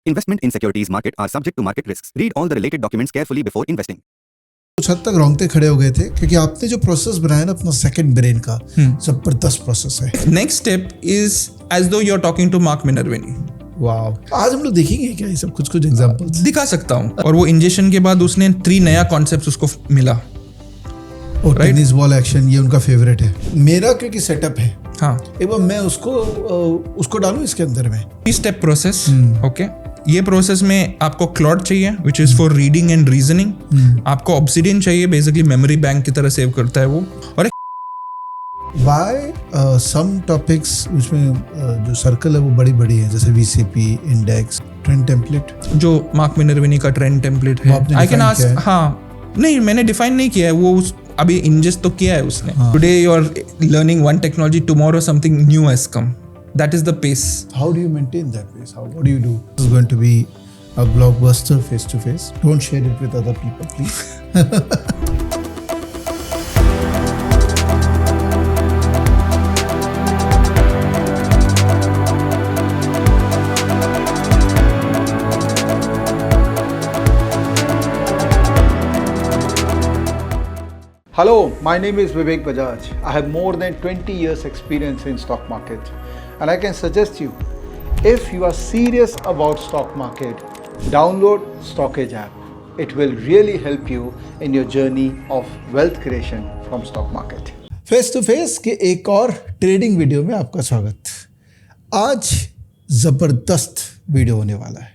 Investment in securities market are subject to market risks. Read all the related documents carefully before investing. कुछ हद तक रोंगटे खड़े हो गए थे क्योंकि आपने जो प्रोसेस बनाया ना अपना सेकंड ब्रेन का जबरदस्त प्रोसेस है. Next step is as though you're talking to Mark Minervini. वाव, आज हम लोग देखेंगे क्या ये सब कुछ एग्जांपल्स दिखा सकता हूँ. और वो इंजेक्शन के बाद उसने 3 नया कॉन्सेप्ट्स उसको मिला. और टेनिस बॉल एक्शन ये उनका फेवरेट है. मेरा क्योंकि सेटअप है, हाँ, एक बार मैं उसको डालूं इसके अंदर में. 3 स्टेप प्रोसेस. ओके, ये प्रोसेस में आपको क्लॉड चाहिए which is for reading and reasoning. आपको ऑब्सिडियन चाहिए, बेसिकली मेमोरी बैंक की तरह सेव करता है वो. और वाई सम टॉपिक्स उसमें जो सर्कल है वो बड़ी है, जैसे VCP, इंडेक्स, ट्रेंड टेम्पलेट, जो मार्क मिनर्विनी का ट्रेंड टेम्पलेट है. I can ask. हाँ, नहीं, मैंने डिफाइन नहीं किया है वो. अभी इंजेस्ट तो किया है उसने. Today you are learning one technology, tomorrow something new has come. That is the pace. How do you maintain that pace? What do you do? This is going to be a blockbuster face to face. Don't share it with other people, please. Hello, my name is Vivek Bajaj. I have more than 20 years experience in stock market, and I can suggest you, if you are serious about stock market, download Stockage app. It will really help you in your journey of wealth creation from stock market. Face to face के एक और trading video में आपका स्वागत. आज ज़बरदस्त video होने वाला है,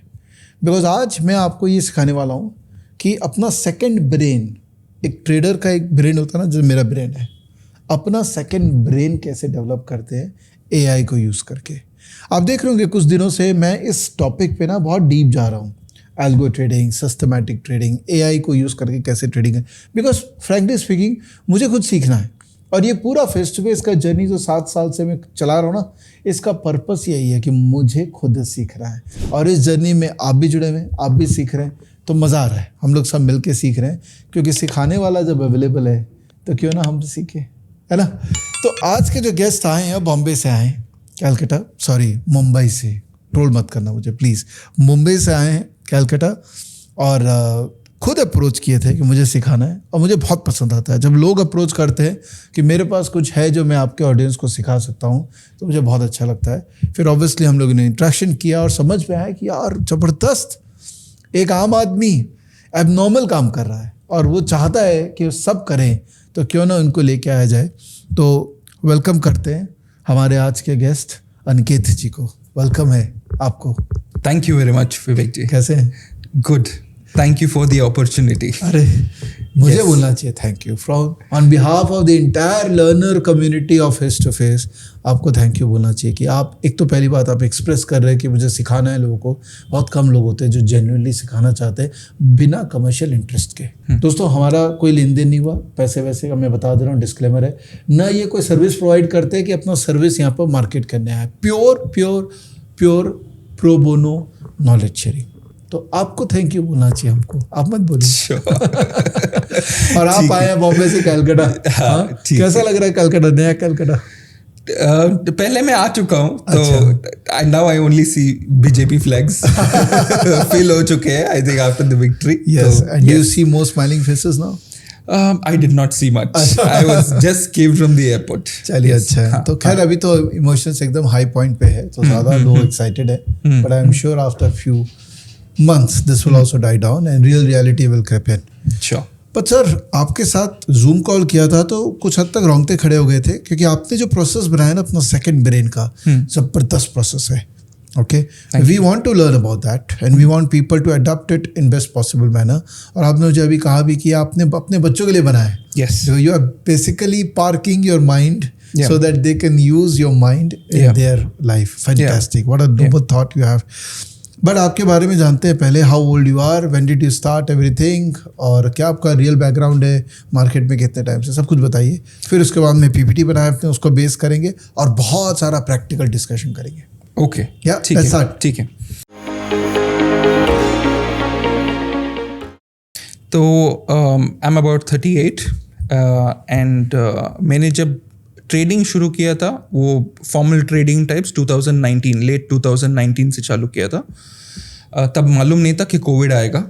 बिकॉज आज मैं आपको ये सिखाने वाला हूँ कि अपना सेकंड ब्रेन, एक ट्रेडर का एक ब्रेन होता है ना, जो मेरा ब्रेन है, अपना सेकंड ब्रेन कैसे डेवलप करते हैं AI को यूज़ करके. आप देख रहे होंगे कुछ दिनों से मैं इस टॉपिक पे ना बहुत डीप जा रहा हूँ. Algo trading, systematic trading, AI को यूज़ करके कैसे ट्रेडिंग है, बिकॉज फ्रैंकली स्पीकिंग मुझे खुद सीखना है. और ये पूरा फेस टू फेस का जर्नी जो 7 साल से मैं चला रहा हूँ ना, इसका पर्पस यही है कि मुझे खुद सीखना है. और इस जर्नी में आप भी जुड़े हुए हैं, आप भी सीख रहे हैं, तो मज़ा आ रहा है. हम लोग सब मिलके सीख रहे हैं, क्योंकि सिखाने वाला जब अवेलेबल है तो क्यों ना हम सीखें, है ना. तो आज के जो गेस्ट आए हैं बॉम्बे से आए हैं, कैलकाटा, सॉरी मुंबई से, ट्रोल मत करना मुझे प्लीज़. मुंबई से आए हैं कैलकाटा, और खुद अप्रोच किए थे कि मुझे सिखाना है. और मुझे बहुत पसंद आता है जब लोग अप्रोच करते हैं कि मेरे पास कुछ है जो मैं आपके ऑडियंस को सिखा सकता हूँ, तो मुझे बहुत अच्छा लगता है. फिर ऑब्वियसली हम लोगों ने इंट्रैक्शन किया और समझ में आया कि यार ज़बरदस्त, एक आम आदमी एबनॉर्मल काम कर रहा है और वो चाहता है कि वो सब करें, तो क्यों ना उनको लेके आया जाए. तो वेलकम करते हैं हमारे आज के गेस्ट अनिकेत जी को. वेलकम है आपको. Thank you very much Vivek ji. कैसे हैं? Good. Thank you for the opportunity. अरे मुझे बोलना चाहिए thank you from on behalf of the entire learner community of face to face. आपको थैंक यू बोलना चाहिए कि आप, एक तो पहली बात आप एक्सप्रेस कर रहे हैं कि मुझे सिखाना है लोगों को. बहुत कम लोग होते हैं जो जेन्युइनली सिखाना चाहते हैं बिना कमर्शियल इंटरेस्ट के. दोस्तों, हमारा कोई लेन देन नहीं हुआ, पैसे वैसे का मैं बता दे रहा हूँ, डिस्क्लेमर है ना. ये कोई सर्विस प्रोवाइड करते हैं कि अपना सर्विस यहाँ पर मार्केट करने आया. Pure pro bono knowledge sharing. तो आपको थैंक यू बोलना चाहिए हमको, आप मत बोलिए. और आप आए हैं बॉम्बे से कैलकाटा. कैसा लग रहा है कैलकाटा, नया कैलकाटा? पहले मैं आ चुका हूँ, तो now I only see BJP flags fill हो चुके हैं, I think after the victory. Yes, and you see more smiling faces now. I did not see much. I was just came from the airport. चलिए अच्छा है. तो खैर अभी तो इमोशंस एकदम हाई पॉइंट पे है, तो ज़्यादा लोग एक्साइटेड है, but I am sure after few months this will also die down and real reality will creep in. Sure. But sir, आपके साथ जूम कॉल किया था तो कुछ हद तक रोंगटे खड़े हो गए थे, क्योंकि आपने जो प्रोसेस बनाया ना अपना सेकंड ब्रेन का, जबरदस्त प्रोसेस है. Okay, we want to learn about that and we want people to adopt it in best possible manner. और आपने मुझे अभी कहा भी कि आपने अपने बच्चों के लिए बनाया है. Yes. So you are basically parking your mind so that they can use your mind in their life. Fantastic. What a noble thought you have. But आपके बारे में जानते हैं पहले. How old you are, when did you start everything, और क्या आपका real background है, मार्केट में कितने टाइम से, सब कुछ बताइए. फिर उसके बाद में PPT बनाए अपने, उसको बेस करेंगे और बहुत सारा प्रैक्टिकल डिस्कशन करेंगे. ओके, ठीक है. तो आई एम अबाउट 38 एंड मैंने जब ट्रेडिंग शुरू किया था, वो फॉर्मल ट्रेडिंग टाइप्स 2019, लेट 2019 से चालू किया था. तब मालूम नहीं था कि कोविड आएगा।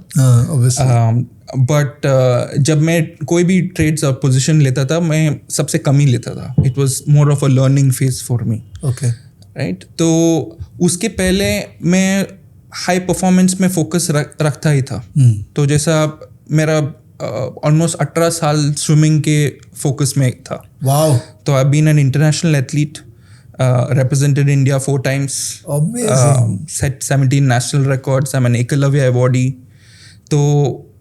बट जब मैं कोई भी ट्रेड्स और पोजीशन लेता था मैं सबसे कम ही लेता था। It was more of a learning phase for me. Okay, right. तो उसके पहले मैं हाई परफॉर्मेंस में फोकस रखता ही था। तो जैसा मेरा ऑलमोस्ट 18 साल स्विमिंग के फोकस में था। वाओ। तो I been an international athlete, represented India 4 times, set 17 national records. I'm an Ekalavya awardee. So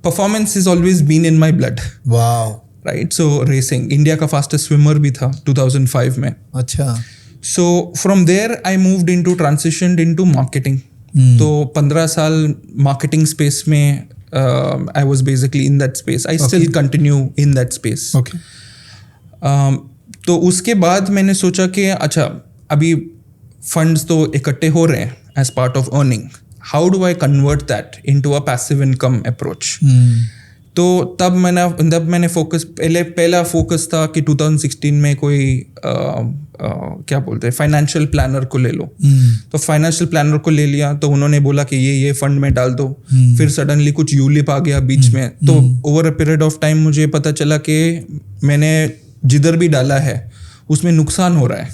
performance has always been in my blood. Wow. Right? So racing, India का fastest swimmer भी था 2005 में. अच्छा. So from there I moved into transitioned into marketing. तो 15 साल marketing space में I was basically in that space. I still continue in that space. Okay. तो उसके बाद मैंने सोचा कि अच्छा अभी फंड्स तो इकट्ठे हो रहे हैं as part of earning, how do I convert that into a passive income approach. तो तब मैंने पहला फोकस था कि 2016 में कोई क्या बोलते हैं फाइनेंशियल प्लानर को ले लो। तो फाइनेंशियल प्लानर को ले लिया तो उन्होंने बोला कि ये फंड में डाल दो। फिर सडनली कुछ यूलिप आ गया बीच में। तो over a period of time मुझे पता चला कि मैंने जिधर भी डाला है उसमें नुकसान हो रहा है,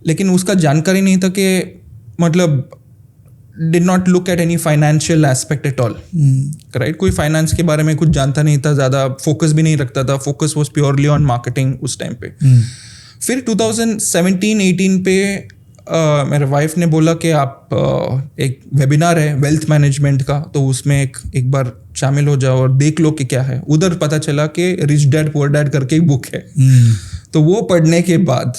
लेकिन उसका जानकारी नहीं था कि मतलब did not look at any financial aspect at all, right? कोई फाइनेंस के बारे में कुछ जानता नहीं था, ज़्यादा फोकस भी नहीं रखता था। Focus was purely on marketing उस टाइम पे। फिर 2017-18 पे मेरे वाइफ ने बोला कि आप एक वेबिनार है वेल्थ मैनेजमेंट का, तो उसमें एक बार शामिल हो जाओ और देख लो कि क्या है। उधर पता चला कि रिच डैड पुअर डैड करके एक बुक है। तो वो पढ़ने के बाद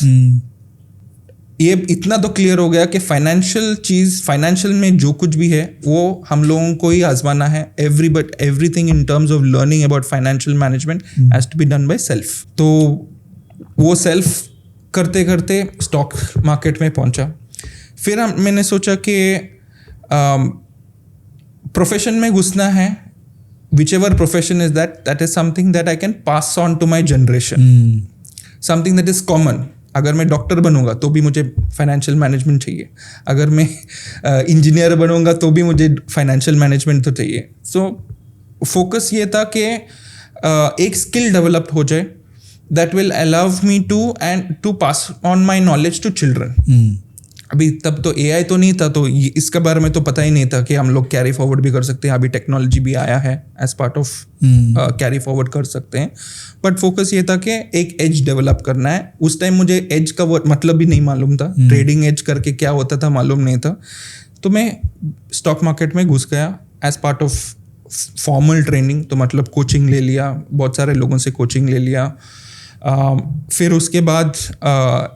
ये इतना तो क्लियर हो गया कि फाइनेंशियल में जो कुछ भी है वो हम लोगों को ही आजमाना है। Everything in terms of learning about financial management has to be done by self. तो वो सेल्फ करते करते स्टॉक मार्केट में पहुंचा। फिर मैंने सोचा कि प्रोफेशन में घुसना है, whichever profession is that is something that I can pass on to my generation, something that is common. अगर मैं डॉक्टर बनूंगा तो भी मुझे फाइनेंशियल मैनेजमेंट चाहिए, अगर मैं इंजीनियर बनूंगा तो भी मुझे फाइनेंशियल मैनेजमेंट तो चाहिए। सो फोकस ये था कि एक स्किल डेवलप हो जाए that will allow me to pass on my knowledge to children. अभी तब तो AI तो नहीं था, तो इसके बारे में तो पता ही नहीं था कि हम लोग कैरी फॉरवर्ड भी कर सकते हैं। अभी टेक्नोलॉजी भी आया है, as part of carry forward कर सकते हैं। बट फोकस ये था कि एक एज डेवलप करना है। उस टाइम मुझे एज का मतलब भी नहीं मालूम था, ट्रेडिंग एज करके क्या होता था मालूम नहीं था। तो मैं स्टॉक मार्केट में घुस गया as part of formal training. तो मतलब कोचिंग ले लिया, बहुत सारे लोगों से कोचिंग ले लिया। फिर उसके बाद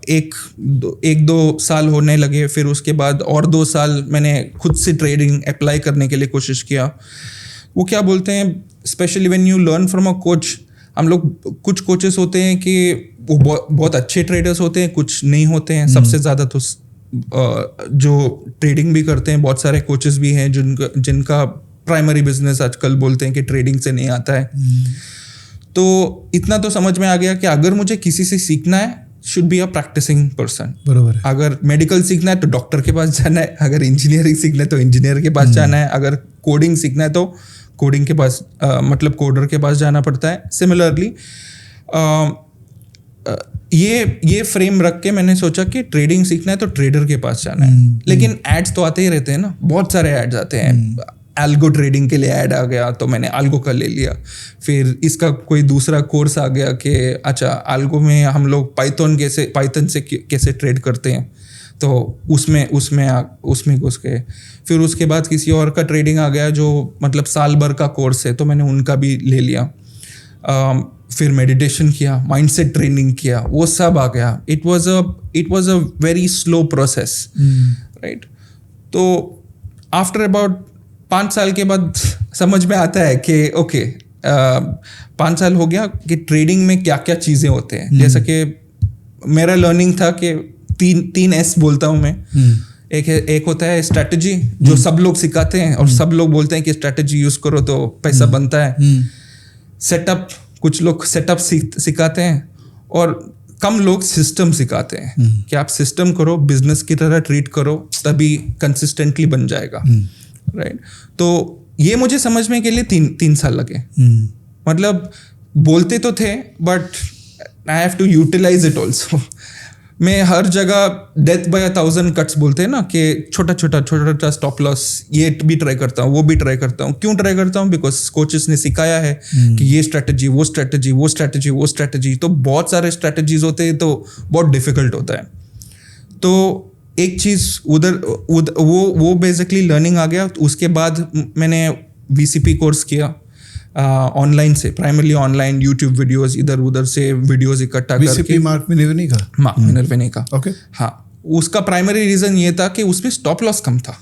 एक दो साल होने लगे। फिर उसके बाद और 2 साल मैंने खुद से ट्रेडिंग अप्लाई करने के लिए कोशिश किया। वो क्या बोलते हैं, specially when you learn from a coach, हम लोग कुछ कोचेस होते हैं कि वो बहुत अच्छे ट्रेडर्स होते हैं, कुछ नहीं होते हैं। सबसे ज़्यादा तो जो ट्रेडिंग भी करते हैं, बहुत सारे कोचेस भी हैं जिनका प्राइमरी बिजनेस आजकल बोलते हैं कि ट्रेडिंग से नहीं आता है। तो इतना तो समझ में आ गया कि अगर मुझे किसी से सीखना है, should be a practicing person. बरोबर है। अगर मेडिकल सीखना है तो डॉक्टर के पास जाना है, अगर इंजीनियरिंग सीखना है तो इंजीनियर के पास जाना है, अगर कोडिंग सीखना है तो कोडिंग के पास मतलब कोडर के पास जाना पड़ता है। सिमिलरली ये फ्रेम रख के मैंने सोचा कि ट्रेडिंग सीखना है तो ट्रेडर के पास जाना है। लेकिन एड्स तो आते ही रहते हैं ना, बहुत सारे एड्स आते हैं। एल्गो ट्रेडिंग के लिए ऐड आ गया तो मैंने एल्गो का ले लिया। फिर इसका कोई दूसरा कोर्स आ गया कि अच्छा एल्गो में हम लोग पाइथन से कैसे ट्रेड करते हैं, तो उसमें घुस गए। फिर उसके बाद किसी और का ट्रेडिंग आ गया जो मतलब साल भर का कोर्स है, तो मैंने उनका भी ले लिया। फिर मेडिटेशन किया, माइंडसेट ट्रेनिंग किया, वो सब आ गया। It was a very slow process, right. तो आफ्टर अबाउट 5 साल के बाद समझ में आता है कि ओके 5 साल हो गया कि ट्रेडिंग में क्या क्या चीज़ें होते हैं। जैसा कि मेरा लर्निंग था कि तीन एस बोलता हूँ मैं। एक होता है स्ट्रैटेजी, जो सब लोग सिखाते हैं और सब लोग बोलते हैं कि स्ट्रैटेजी यूज़ करो तो पैसा बनता है। सेटअप, कुछ लोग सेटअप सिखाते हैं और कम लोग सिस्टम सिखाते हैं कि आप सिस्टम करो, बिजनेस की तरह ट्रीट करो, तभी कंसिस्टेंटली बन जाएगा। राइट? तो ये मुझे समझने के लिए तीन साल लगे। मतलब बोलते तो थे but I have to utilize it also. मैं हर जगह डेथ बाय 1000 कट्स बोलते हैं ना, कि छोटा छोटा स्टॉप लॉस, ये भी ट्राई करता हूँ, वो भी ट्राई करता हूँ। क्यों ट्राई करता हूँ? बिकॉज कोचेस ने सिखाया है कि ये स्ट्रैटेजी, वो स्ट्रैटेजी, वो स्ट्रैटेजी, वो स्ट्रैटेजी। तो बहुत सारे स्ट्रैटेजीज होते हैं, तो बहुत डिफिकल्ट होता है। तो एक चीज़ उधर वो बेसिकली लर्निंग आ गया। उसके बाद मैंने VCP कोर्स किया ऑनलाइन से, प्राइमरली ऑनलाइन, यूट्यूब वीडियोस, इधर उधर से वीडियोस इकट्ठा करके। VCP मार्क मिनर्विनी का। ओके, हाँ। उसका प्राइमरी रीजन ये था कि उसमें स्टॉप लॉस कम था।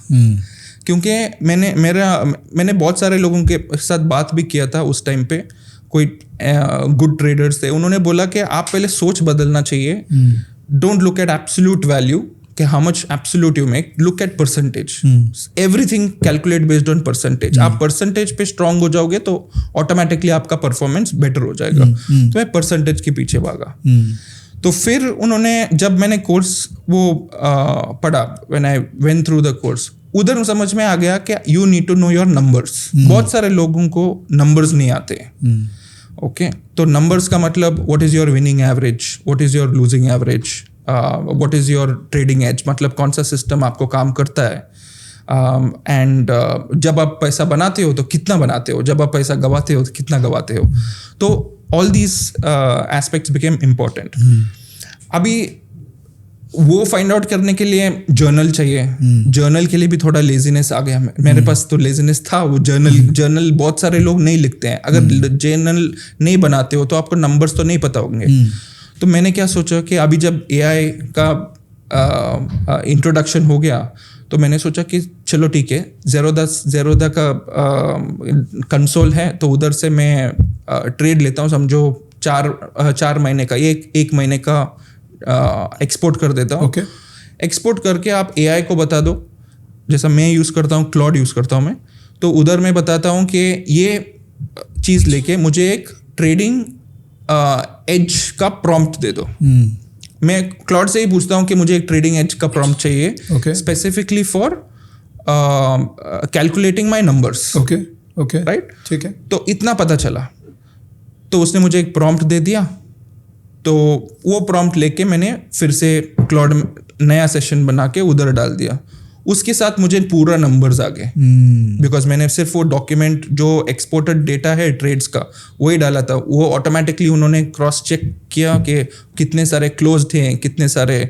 क्योंकि मैंने बहुत सारे लोगों के साथ बात भी किया था उस टाइम पे, कोई गुड ट्रेडर्स थे। उन्होंने बोला कि आप पहले सोच बदलना चाहिए। Don't look at absolute value कि how much absolute you make, look at percentage. Everything calculate based on percentage. आप परसेंटेज पे स्ट्रांग हो जाओगे तो ऑटोमेटिकली आपका परफॉर्मेंस बेटर हो जाएगा। तो मैं परसेंटेज के पीछे भागा। तो फिर उन्होंने, जब मैंने कोर्स वो पढ़ा, when I went through the course, उधर समझ में आ गया कि you need to know your numbers. बहुत सारे लोगों को नंबर्स नहीं आते। ओके, तो नंबर्स का मतलब what is your winning average, what is your losing average, what is your trading edge, मतलब कौन सा सिस्टम आपको काम करता है। एंड जब आप पैसा बनाते हो तो कितना बनाते हो, जब आप पैसा गवाते हो तो कितना गवाते हो। तो all these aspects became important. अभी वो फाइंड आउट करने के लिए जर्नल चाहिए। जर्नल के लिए भी थोड़ा लेजीनेस आ गया। मेरे पास तो लेजीनेस था। वो जर्नल बहुत सारे लोग नहीं लिखते हैं। अगर जर्नल नहीं बनाते हो तो आपको नंबर्स तो नहीं पता होंगे। तो मैंने क्या सोचा कि अभी जब AI का इंट्रोडक्शन हो गया, तो मैंने सोचा कि चलो ठीक है, ज़ेरोदा का कंसोल है, तो उधर से मैं ट्रेड लेता हूँ। समझो 4 महीने का, एक महीने का एक्सपोर्ट कर देता हूँ। एक्सपोर्ट करके आप AI को बता दो, जैसा मैं यूज़ करता हूँ, क्लॉड यूज़ करता हूँ मैं। तो उधर मैं बताता हूँ कि ये चीज़ लेके मुझे एक ट्रेडिंग एज का प्रॉम्प्ट दे दो। मैं क्लॉड से ही पूछता हूँ कि मुझे एक ट्रेडिंग एज का प्रॉम्प्ट चाहिए, specifically for calculating my numbers. Right, ठीक है। तो इतना पता चला। तो उसने मुझे एक प्रॉम्प्ट दे दिया। तो वो प्रॉम्प्ट लेके मैंने फिर से क्लॉड में नया सेशन बना के उधर डाल दिया। उसके साथ मुझे पूरा नंबर्स आ गए, बिकॉज मैंने सिर्फ वो डॉक्यूमेंट जो एक्सपोर्टेड डेटा है ट्रेड्स का वही डाला था। वो ऑटोमेटिकली उन्होंने क्रॉस चेक किया कि कितने सारे क्लोज्ड हैं, कितने सारे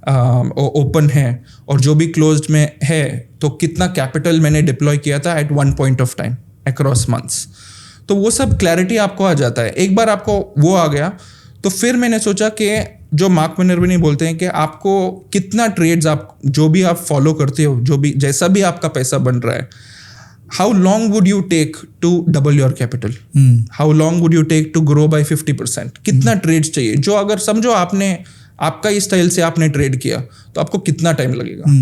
ओपन हैं, और जो भी क्लोज्ड में है तो कितना कैपिटल मैंने डिप्लॉय किया था at one point of time across months. तो वो सब क्लैरिटी आपको आ जाता है। एक बार आपको वो आ गया तो फिर मैंने सोचा कि जो मार्क मिनर्विनी बोलते हैं कि आपको कितना ट्रेड्स, आप जो भी आप फॉलो करते हो, जो भी जैसा भी आपका पैसा बन रहा है, how long would you take to double your capital, how long would you take to grow by 50%, कितना ट्रेड्स चाहिए। जो अगर समझो आपने आपका इस स्टाइल से आपने ट्रेड किया तो आपको कितना टाइम लगेगा।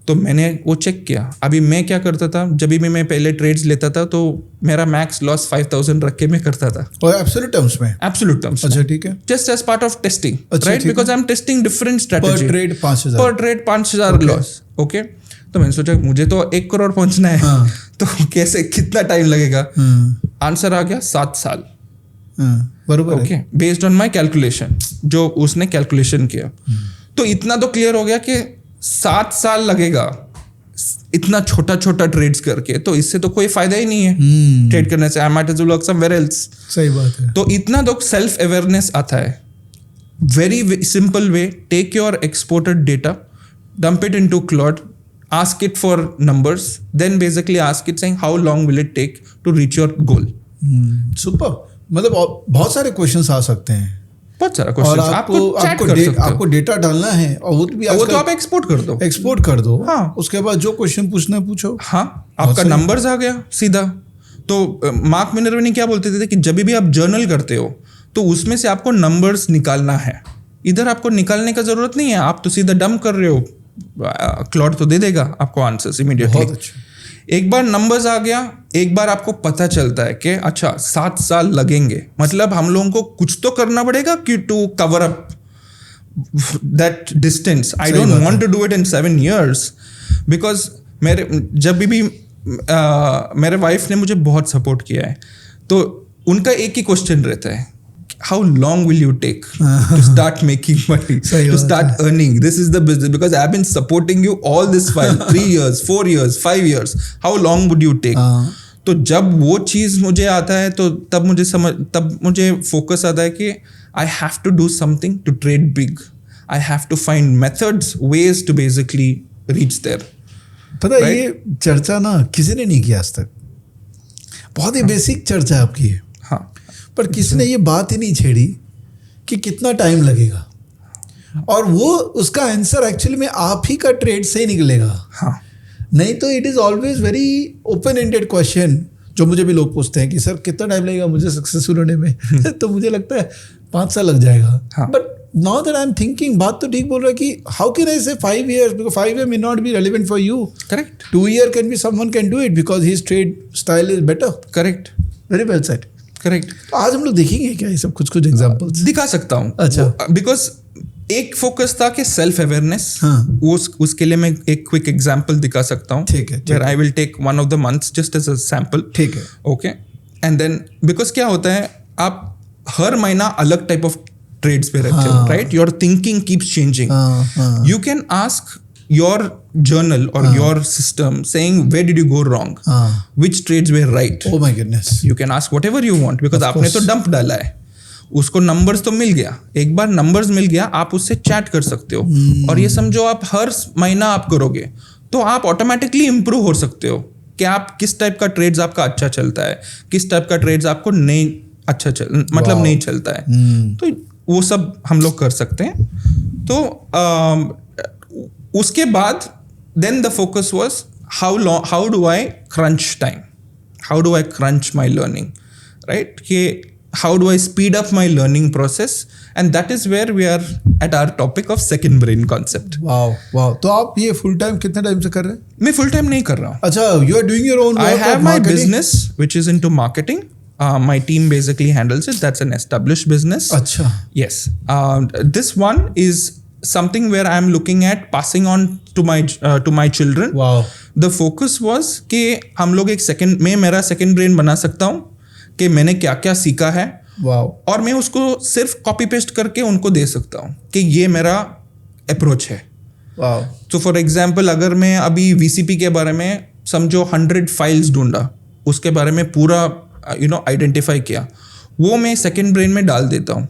तो मैंने वो चेक किया। अभी मैं क्या करता था, जब भी मैं पहले ट्रेड्स लेता था तो मेरा मैक्स लॉस 5000 रख के मैं करता था। और एब्सोल्यूट टर्म्स में? Absolute terms. अच्छा, ठीक है। Just as part of testing, right, because I am testing different strategy. पर ट्रेड 5000 लॉस। ओके, तो मैंने सोचा मुझे तो 1 करोड़ पहुंचना है। हाँ। तो कैसे, कितना टाइम लगेगा? आंसर आ गया 7 साल। बरोबर। Okay, based on my calculation, जो उसने कैलकुलेशन किया। तो इतना तो क्लियर हो गया कि 7 साल लगेगा इतना छोटा छोटा ट्रेड्स करके, तो इससे तो कोई फायदा ही नहीं है ट्रेड करने से। I might as well work somewhere else. सही बात है। तो इतना तो सेल्फ अवेयरनेस आता है। Very simple way, take your exported data, dump it into Claude, ask it for numbers, then basically ask it saying how long will it take to reach your goal. Super. मतलब बहुत सारे questions आ सकते हैं, बहुत सारा question. आपको data डालना है, और वो भी वो तो आप एक्सपोर्ट कर दो। हाँ, उसके बाद जो क्वेश्चन पूछना है पूछो। हाँ, आपका नंबर्स आ गया सीधा। तो मार्क मिनर्विनी क्या बोलते थे कि जब भी आप जर्नल करते हो तो उसमें से आपको नंबर्स निकालना है। इधर आपको निकालने का जरूरत नहीं है, आप तो सीधा डंप कर रहे हो, क्लॉड तो दे देगा आपको आंसर्स इमीडिएटली। एक बार नंबर्स आ गया, एक बार आपको पता चलता है कि अच्छा 7 साल लगेंगे, मतलब हम लोगों को कुछ तो करना पड़ेगा कि to cover up that distance. I don't want to do it in 7 years, because मेरे जब भी मेरे वाइफ ने मुझे बहुत सपोर्ट किया है, तो उनका एक ही क्वेश्चन रहता है, how long will you take to start making money, to start earning? This is the business, because I've been supporting you all this while, 3 years, 4 years, 5 years. How long would you take? तो जब वो चीज़ मुझे आता है तो तब मुझे focus आता है कि I have to do something to trade big. I have to find methods, ways to basically reach there. पता है ये चर्चा ना किसी ने नहीं किया आज तक, बहुत ही बेसिक चर्चा आपकी है। हाँ, पर किसी ने ये बात ही नहीं छेड़ी कि कितना टाइम लगेगा, और वो उसका आंसर एक्चुअली में आप ही का ट्रेड से ही निकलेगा। हाँ, नहीं तो it is always very open ended question, जो मुझे भी लोग पूछते हैं कि सर कितना टाइम लगेगा मुझे सक्सेसफुल होने में तो मुझे लगता है 5 साल लग जाएगा। हाँ। But now that I am thinking, बात तो ठीक बोल रहा है कि हाउ कैन आई से 5 years, because 5 years may not be relevant for you. correct, 2 year can be, someone can do it because his trade style is better. correct, Very well said. correct. तो आज हम लोग देखेंगे क्या ये सब कुछ एग्जांपल्स? दिखा सकता हूँ। अच्छा। बिकॉज एक फोकस था कि सेल्फ अवेयरनेस, हाँ। उसके लिए मैं एक क्विक एग्जांपल दिखा सकता हूँ। ठीक है, ठीक where I will take one of the months just as a sample. ठीक है। ओके, एंड देन बिकॉज क्या होता है, आप हर महीना अलग टाइप ऑफ ट्रेड्स पे रहते हो, right? Your thinking keeps changing. You can ask your journal or your system saying where did you go wrong, which trades were right. Oh my goodness. You can ask whatever you want because आपने तो dump डाला है, उसको numbers तो मिल गया, एक बार numbers मिल गया, आप उससे चैट कर सकते हो। और ये समझो आप हर महीना आप करोगे तो आप ऑटोमेटिकली इम्प्रूव हो सकते हो कि आप किस टाइप का ट्रेड्स आपका अच्छा चलता है, किस टाइप का ट्रेड्स आपको नहीं अच्छा मतलब नहीं चलता है। तो वो सब हम लोग कर सकते हैं। तो उसके बाद then the focus was how do I crunch time, how do I crunch my learning, right? How do I speed up my learning process, and that is where we are at our topic of second brain concept. wow. तो आप ये full time कितने time से कर रहे हैं? मैं full time नहीं कर रहा हूँ। अच्छा, you are doing your own work. I have of my marketing? business which is into marketing. My team basically handles it. That's an established business. अच्छा। Yes. This one is something where I'm looking at passing on to my children. Wow. The focus was कि हम लोग मैं मेरा second brain बना सकता हूँ कि मैंने क्या क्या सीखा है। Wow. और मैं उसको सिर्फ कॉपी पेस्ट करके उनको दे सकता हूँ कि ये मेरा अप्रोच है। Wow. तो फॉर एग्जाम्पल अगर मैं अभी VCP के बारे में समझो 100 फाइल्स ढूंढा, उसके बारे में पूरा आइडेंटिफाई किया, वो मैं सेकंड ब्रेन में डाल देता हूँ।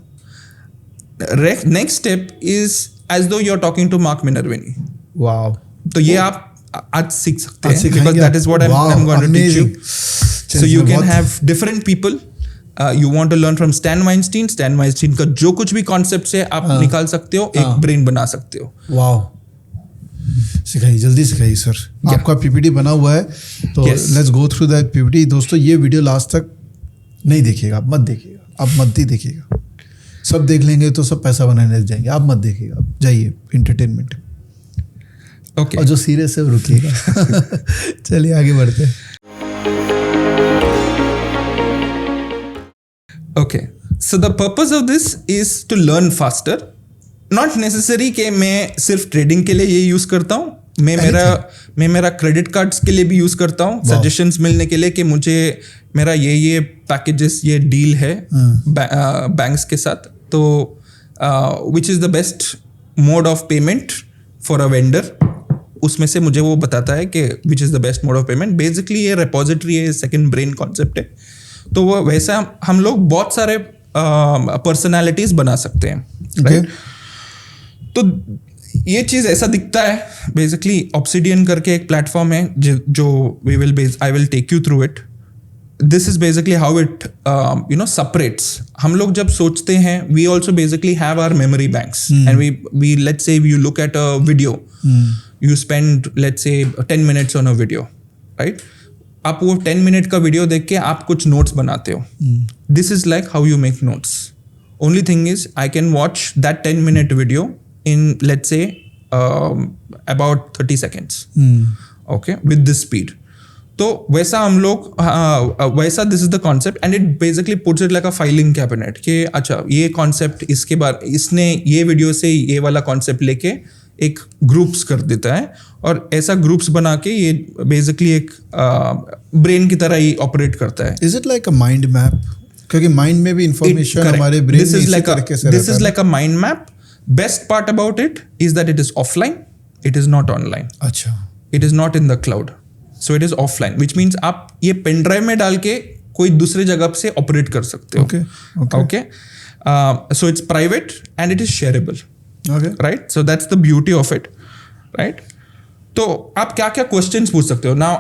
Next step is as though you're talking to Mark Minervini. Wow. तो ये आप आज सीख सकते हैं, सिखाएंगे because that is what I'm going to teach you. Amazing. So you can have different people. You want to learn from Stan Weinstein. Stan Weinstein का जो कुछ भी कॉन्सेप्ट है आप निकाल सकते हो, एक ब्रेन बना सकते हो। Wow. सिखाइए, जल्दी सिखाइए सर। आपका PPT बना हुआ है तो let's go through that PPT। दोस्तों ये वीडियो लास्ट तक नहीं देखिएगा, आप मत ही देखिएगा। सब देख लेंगे तो सब पैसा बनाने लग जाएंगे, आप मत देखिएगा, आप जाइए एंटरटेनमेंट। ओके, और जो सीरियस है वो रुकिएगा। चलिए आगे बढ़ते हैं। Okay, so the purpose of this is to learn faster. Not necessary कि मैं सिर्फ ट्रेडिंग के लिए ये यूज करता हूँ, मैं मेरा क्रेडिट कार्ड्स के लिए भी यूज करता हूँ, सजेशंस मिलने के लिए कि मुझे मेरा ये पैकेजेस, ये डील है बैंक्स के साथ, तो which is the best mode of payment for a vendor, उसमें से मुझे वो बताता है कि which is the best mode of payment. Basically ये रेपोजिटरी है, सेकंड ब्रेन कॉन्सेप्ट है। तो वो वैसा हम लोग बहुत सारे पर्सनालिटीज बना सकते हैं, राइट? तो ये चीज़ ऐसा दिखता है। बेसिकली ऑब्सिडियन करके एक प्लेटफॉर्म है जो I will take you through it. This is basically how it separates. हम लोग जब सोचते हैं, we also basically have our memory banks, and we let's say you look at a video, you spend let's say 10 minutes on a video, right? आप वो 10 minute का video देख के आप कुछ नोट्स बनाते हो। This is like how you make notes. Only thing is I can watch that 10 minute video in let's say about 30 seconds, okay, with this speed. तो वैसा हम लोग वैसा this is the concept, and it basically puts it like a filing cabinet कि अच्छा ये concept इसने ये वीडियो से ये वाला कॉन्सेप्ट लेके एक ग्रुप्स कर देता है और ऐसा ग्रुप्स बना के ये बेसिकली एक ब्रेन की तरह ही ऑपरेट करता है. Is it like a mind map? क्योंकि माइंड में भी इंफॉर्मेशन हमारे ब्रेन में इसी तरीके से रहता है. This is like a mind map. Best part about it is that it is offline, it is not online. अच्छा. It is not in the cloud, so it is offline, which means आप ये pen drive में डाल के कोई दूसरे जगह से ऑपरेट कर सकते हो. Okay. So it's private and it is shareable. Okay. Right? So that's the beauty of it. Right? तो आप क्या क्या questions पूछ सकते हो? Now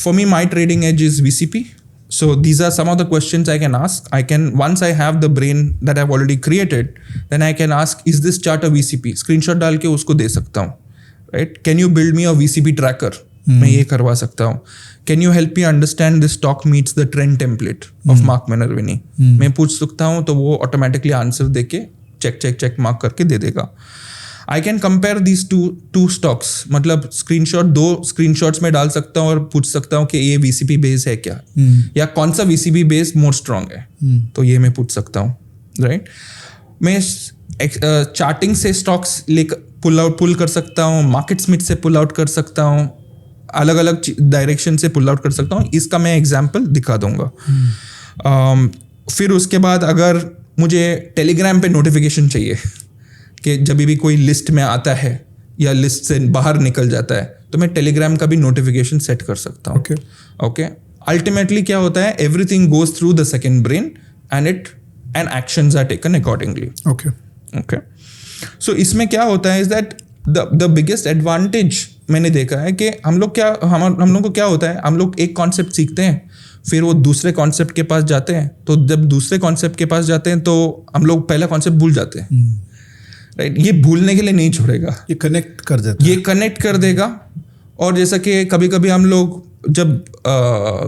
for me, my trading edge is VCP. So these are some of the questions I can ask. Once I have the brain that I've already created, then I can ask, is this chart a VCP? Screenshot डाल के उसको दे सकता हूँ. Right? Can you build me a VCP tracker? मैं ये करवा सकता हूँ. Can you help me understand this stock meets the trend template of Mark Minervini? मैं पूछ सकता हूँ तो वो ऑटोमेटिकली आंसर दे के चेक मार्क करके दे देगा. I can compare these two stocks, मतलब दो स्क्रीनशॉट्स में डाल सकता हूँ और पूछ सकता हूँ कि ये VCP बेस है क्या, या कौन सा VCP बेस मोर स्ट्रॉन्ग है. तो ये मैं पूछ सकता हूँ. राइट. मैं चार्टिंग से स्टॉक्स पुल कर सकता हूँ, मार्केट स्मिथ से पुल आउट कर सकता हूँ, अलग अलग डायरेक्शन से पुल आउट कर सकता हूँ. इसका मैं एग्जाम्पल दिखा दूंगा. फिर उसके बाद अगर मुझे टेलीग्राम पे नोटिफिकेशन चाहिए कि जब भी कोई लिस्ट में आता है या लिस्ट से बाहर निकल जाता है, तो मैं टेलीग्राम का भी नोटिफिकेशन सेट कर सकता हूँ. ओके. अल्टीमेटली क्या होता है, everything goes through the second brain and actions are taken accordingly. Okay. So इसमें क्या होता है is that the biggest advantage मैंने देखा है कि हम लोग को क्या होता है, हम लोग एक कॉन्सेप्ट सीखते हैं, फिर वो दूसरे कॉन्सेप्ट के पास जाते हैं. तो जब दूसरे कॉन्सेप्ट के पास जाते हैं तो हम लोग पहला कॉन्सेप्ट भूल जाते हैं. राइट. ये भूलने के लिए नहीं छोड़ेगा, ये कनेक्ट कर देता है. ये कनेक्ट कर देगा. और जैसा कि कभी कभी हम लोग जब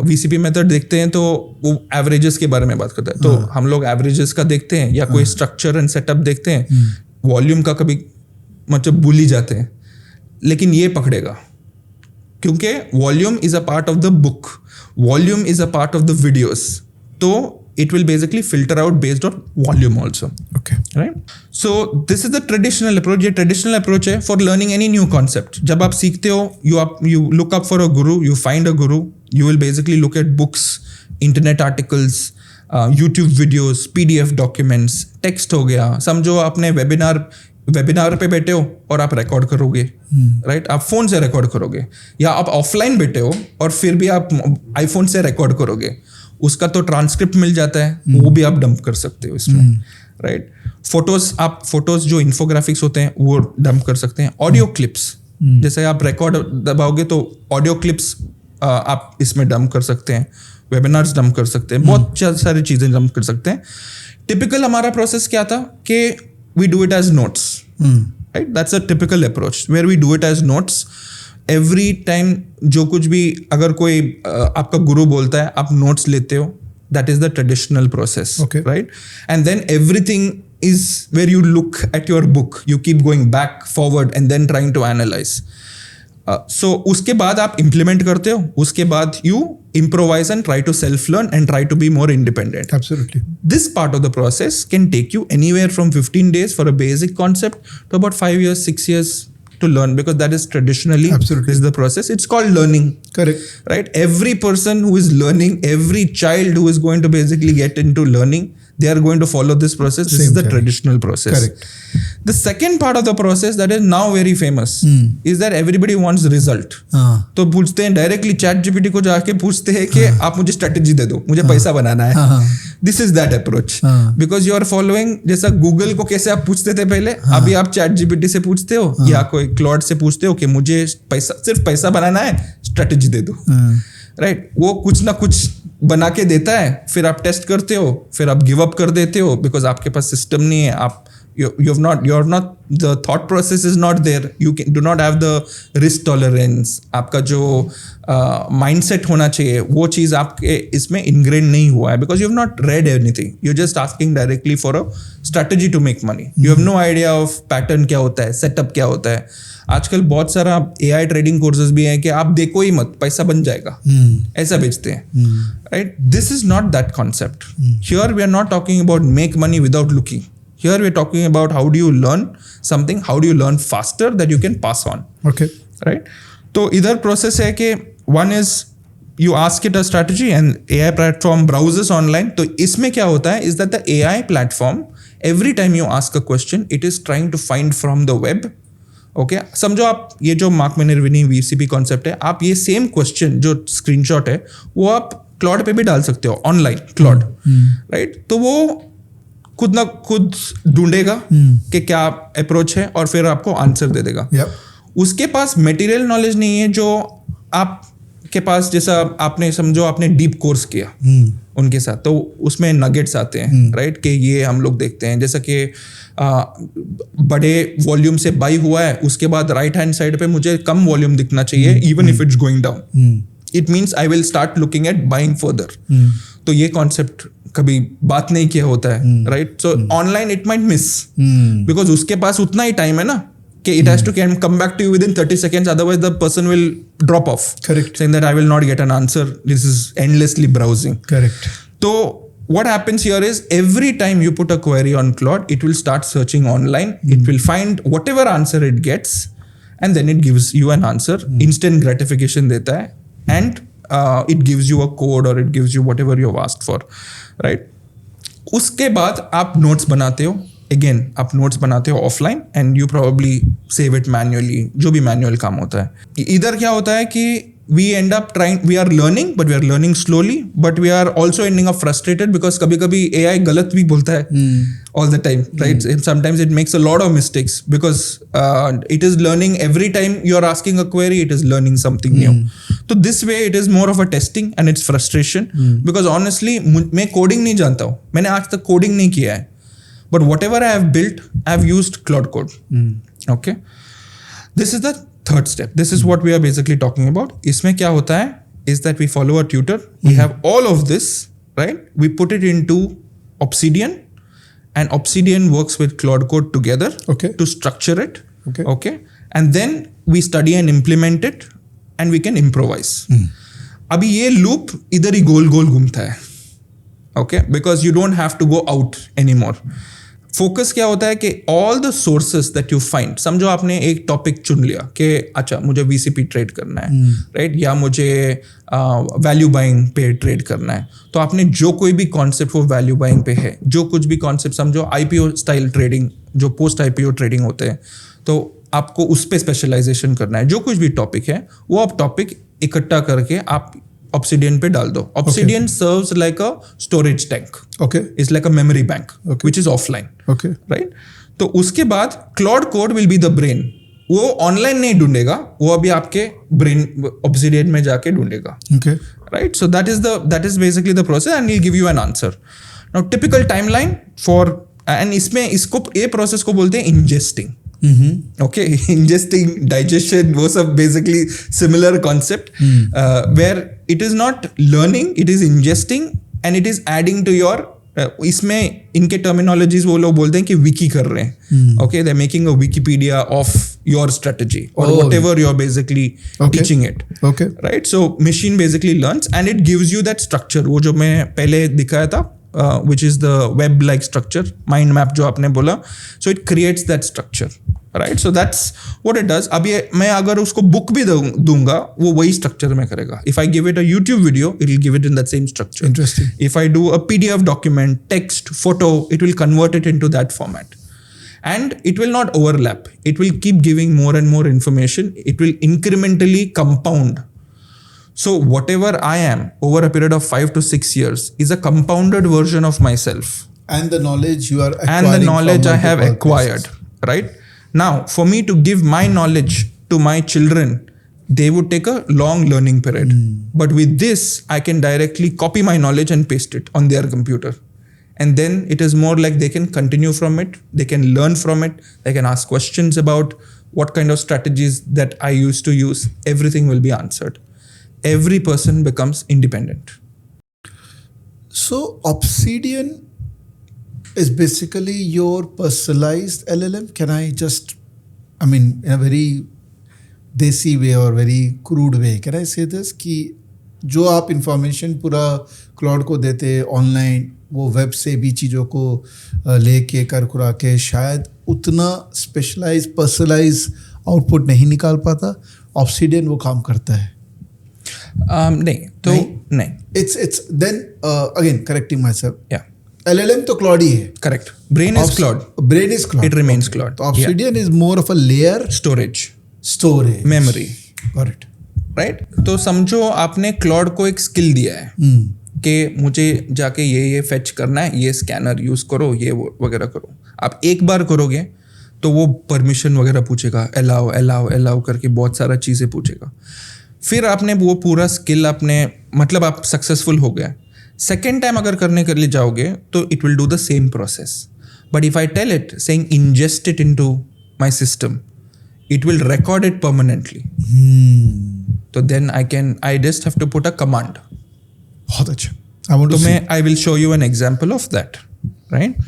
VCP मेथड देखते हैं तो वो एवरेजेस के बारे में बात करता है. तो हम लोग एवरेजेस का देखते हैं या कोई स्ट्रक्चर एंड सेटअप देखते हैं, वॉल्यूम का कभी मतलब भूल ही जाते हैं. लेकिन ये पकड़ेगा क्योंकि volume is a part of the book, volume is a part of the videos. तो it will basically filter out based on volume also. Okay. Right? So this is the traditional approach. ये traditional approach है for learning any new concept. जब आप सीखते हो, you look up for a guru, you find a guru, you will basically look at books, internet articles, YouTube videos, PDF documents, text हो गया. समझो आपने वेबिनार पे बैठे हो और आप रिकॉर्ड करोगे. राइट. आप फोन से रिकॉर्ड करोगे, या आप ऑफलाइन बैठे हो और फिर भी आप आईफोन से रिकॉर्ड करोगे. उसका तो ट्रांसक्रिप्ट मिल जाता है, वो भी आप डंप कर सकते हो इसमें. राइट. फोटोज जो इन्फोग्राफिक्स होते हैं वो डंप कर सकते हैं. ऑडियो क्लिप्स, जैसे आप रिकॉर्ड दबाओगे तो ऑडियो क्लिप्स आप इसमें डंप कर सकते हैं. वेबिनार्स डंप कर सकते हैं, बहुत सारी चीजें डंप कर सकते हैं. टिपिकल हमारा प्रोसेस क्या था कि we do it as notes. Right? That's a typical approach where we do it as notes. Every time जो कुछ भी अगर कोई आपका गुरु बोलता है, आप notes लेते हो. That is the traditional process. Okay. Right? And then everything is where you look at your book. You keep going back, forward and then trying to analyze. So उसके बाद आप implement करते हो. उसके बाद you improvise and try to self-learn and try to be more independent. Absolutely. This part of the process can take you anywhere from 15 days for a basic concept to about 5 years, 6 years to learn, because that is traditionally Absolutely. is the process. It's called learning. Correct. Right? Every person who is learning, every child who is going to basically get into learning, they are going to follow this process. This is the traditional process. Correct. The second part of the process that is now very famous is that everybody wants result. तो पूछते हैं directly ChatGPT को जाके पूछते हैं कि आप मुझे स्ट्रेटेजी दे दो, मुझे पैसा बनाना है. This is that approach, because you are following. जैसा गूगल को कैसे आप पूछते थे पहले, अभी आप ChatGPT से पूछते हो या कोई क्लॉड से पूछते हो कि मुझे सिर्फ पैसा बनाना है, स्ट्रेटेजी दे दो. राइट. वो कुछ ना कुछ बना के देता है, फिर आप टेस्ट करते हो, फिर आप गिव अप कर देते हो बिकॉज आपके पास सिस्टम नहीं है. आप you're not the thought process is not there. You do not have the risk tolerance. आपका जो mindset होना चाहिए वो चीज़ आपके इसमें ingrained नहीं हुआ है because you have not read anything. You're just asking directly for a strategy to make money. You have no idea of pattern क्या होता है, setup क्या होता है. आजकल बहुत सारा AI ट्रेडिंग कोर्सेज भी हैं कि आप देखो ही मत, पैसा बन जाएगा, ऐसा बेचते हैं. Right. This is not that concept. Here we are not talking about make money without looking. Here we're talking about how do you learn something, how do you learn faster that you can pass on. Okay. Right? तो इधर process है कि one is you ask it a strategy and AI platform browses online. तो इसमें क्या होता है is that the AI platform every time you ask a question it is trying to find from the web. Okay समझो आप ये जो Mark Minervini VCP concept है, आप ये सेम क्वेश्चन जो स्क्रीनशॉट है वो आप क्लॉड पे भी डाल सकते हो ऑनलाइन क्लॉड, राइट? तो वो खुद ना खुद ढूंढेगा कि क्या अप्रोच है और फिर आपको आंसर दे देगा. उसके पास मटेरियल नॉलेज नहीं है जो आपके पास, जैसा आपने समझो आपने डीप कोर्स किया उनके साथ, तो उसमें नगेट्स आते हैं, राइट? कि ये हम लोग देखते हैं जैसा कि बड़े वॉल्यूम से बाई हुआ है, उसके बाद राइट हैंड साइड पे मुझे कम वॉल्यूम दिखना चाहिए even if it's going down, it means I will start looking at buying further. तो ये कॉन्सेप्ट कभी बात नहीं किया होता है, right? So online it might miss because उसके पास उतना ही टाइम है ना कि it has to come back to you within 30 seconds, otherwise the person will drop off. Correct. Saying that I will not get an answer, this is endlessly browsing. Correct. So what happens here is every time you put a query on Claude, it will start searching online, it will find whatever answer it gets and then it gives you an answer. Instant gratification deta hai, and it gives you a code or it gives you whatever you have asked for, right? उसके बाद आप notes बनाते हो. Again, आप notes बनाते हो offline and you probably save it manually, जो भी मैनुअल काम होता है. इधर क्या होता है कि we end up trying, we are learning but we are learning slowly, but we are also ending up frustrated because कभी कभी AI गलत भी बोलता है all the time, right? Sometimes it makes a lot of mistakes because it is learning every time you are asking a query, it is learning something new. तो this way it is more of a testing and it's frustration because honestly मैं coding नहीं जानता हूँ, मैंने आज तक coding नहीं किया है. But whatever I have built, I have used Claude Code. Okay. This is the third step. This is what we are basically talking about. इसमें क्या होता है is that we follow a tutor. We have all of this, right? We put it into Obsidian, and Obsidian works with Claude Code together to structure it. Okay. And then we study and implement it, and we can improvise. अभी ये loop इधर ही गोल गोल घूमता है. Okay, because you don't have to go out anymore. Focus क्या होता है कि all the sources that you find, समझो आपने एक टॉपिक चुन लिया कि अच्छा मुझे वीसीपी ट्रेड करना है, राइट? या मुझे वैल्यू बाइंग पे ट्रेड करना है. तो आपने जो कोई भी कॉन्सेप्ट वो वैल्यू बाइंग पे है, जो कुछ भी कॉन्सेप्ट समझो IPO स्टाइल ट्रेडिंग, जो पोस्ट IPO ट्रेडिंग होते हैं, तो आपको उस पर स्पेशलाइजेशन करना है. जो कुछ भी टॉपिक है वो आप टॉपिक इकट्ठा करके आप Obsidian पे डाल दो. Obsidian serves like a storage tank. Okay. It's like a memory bank, which is offline. Okay. Right? तो उसके बाद Claude Code will be the brain. वो ऑनलाइन नहीं ढूंढेगा, वो अभी आपके ब्रेन Obsidian में जाके ढूंढेगा. Okay. Right? So that is basically the process, and he'll give you an answer. Now typical timeline for, and इसमें इसको ये प्रोसेस को बोलते हैं ingesting. Okay, ingesting, digestion, वो सब basically similar concept, where it is not learning, it is ingesting and it is adding to your, इसमें इनके terminologies वो लोग बोलते हैं कि wiki कर रहे हैं. Okay, they're making a Wikipedia of your strategy or whatever you're basically teaching it. Okay. Right? So machine basically learns and it gives you that structure, वो जो मैं पहले दिखाया था, which is the web-like structure, mind map जो आपने बोला. So it creates that structure. Right? So that's what it does. अभी मैं अगर उसको बुक भी दूंगा वो वही स्ट्रक्चर में करेगा. If I give it a YouTube video, it will give it in that same structure. Interesting. If I do a PDF document, text, photo, it will convert it into that format. And it will not overlap. It will keep giving more and more information. It will incrementally compound. So whatever I am over a period of 5 to 6 years is a compounded version of myself. And the knowledge you are acquiring. And the knowledge I have acquired. Right? Now, for me to give my knowledge to my children, they would take a long learning period. But with this, I can directly copy my knowledge and paste it on their computer. And then it is more like they can continue from it. They can learn from it. They can ask questions about what kind of strategies that I used to use. Everything will be answered. Every person becomes independent. So, Obsidian is basically your personalized LLM. Can I just, I mean, in a very desi way or very crude way, can I say this? कि जो आप information पूरा cloud को देते online, वो web से भी चीज़ों को लेके कर खुरा के शायद उतना स्पेशलाइज पर्सनलाइज आउटपुट नहीं निकाल पाता। ऑब्सीडियन वो काम करता है। नहीं it's then again correcting myself, या LLM तो क्लाउड ही है। Correct, brain is Claude, it remains cloud. तो Obsidian is more of a layer storage memory, correct, right. तो समझो आपने क्लाउड को एक स्किल दिया है कि मुझे जाके ये फेच करना है, ये स्कैनर यूज करो, ये वो वगैरह करो। आप एक बार करोगे तो वो परमिशन वगैरह पूछेगा, अलाउ करके बहुत सारा चीज़ें पूछेगा। फिर आपने वो पूरा स्किल आपने मतलब आप सक्सेसफुल हो गया। सेकेंड टाइम अगर करने के लिए जाओगे तो it will do the same process, but if I tell it saying ingest it into my system, it will record it permanently. So then I just have to put a command. बहुत अच्छा। I will show you an example of that, right?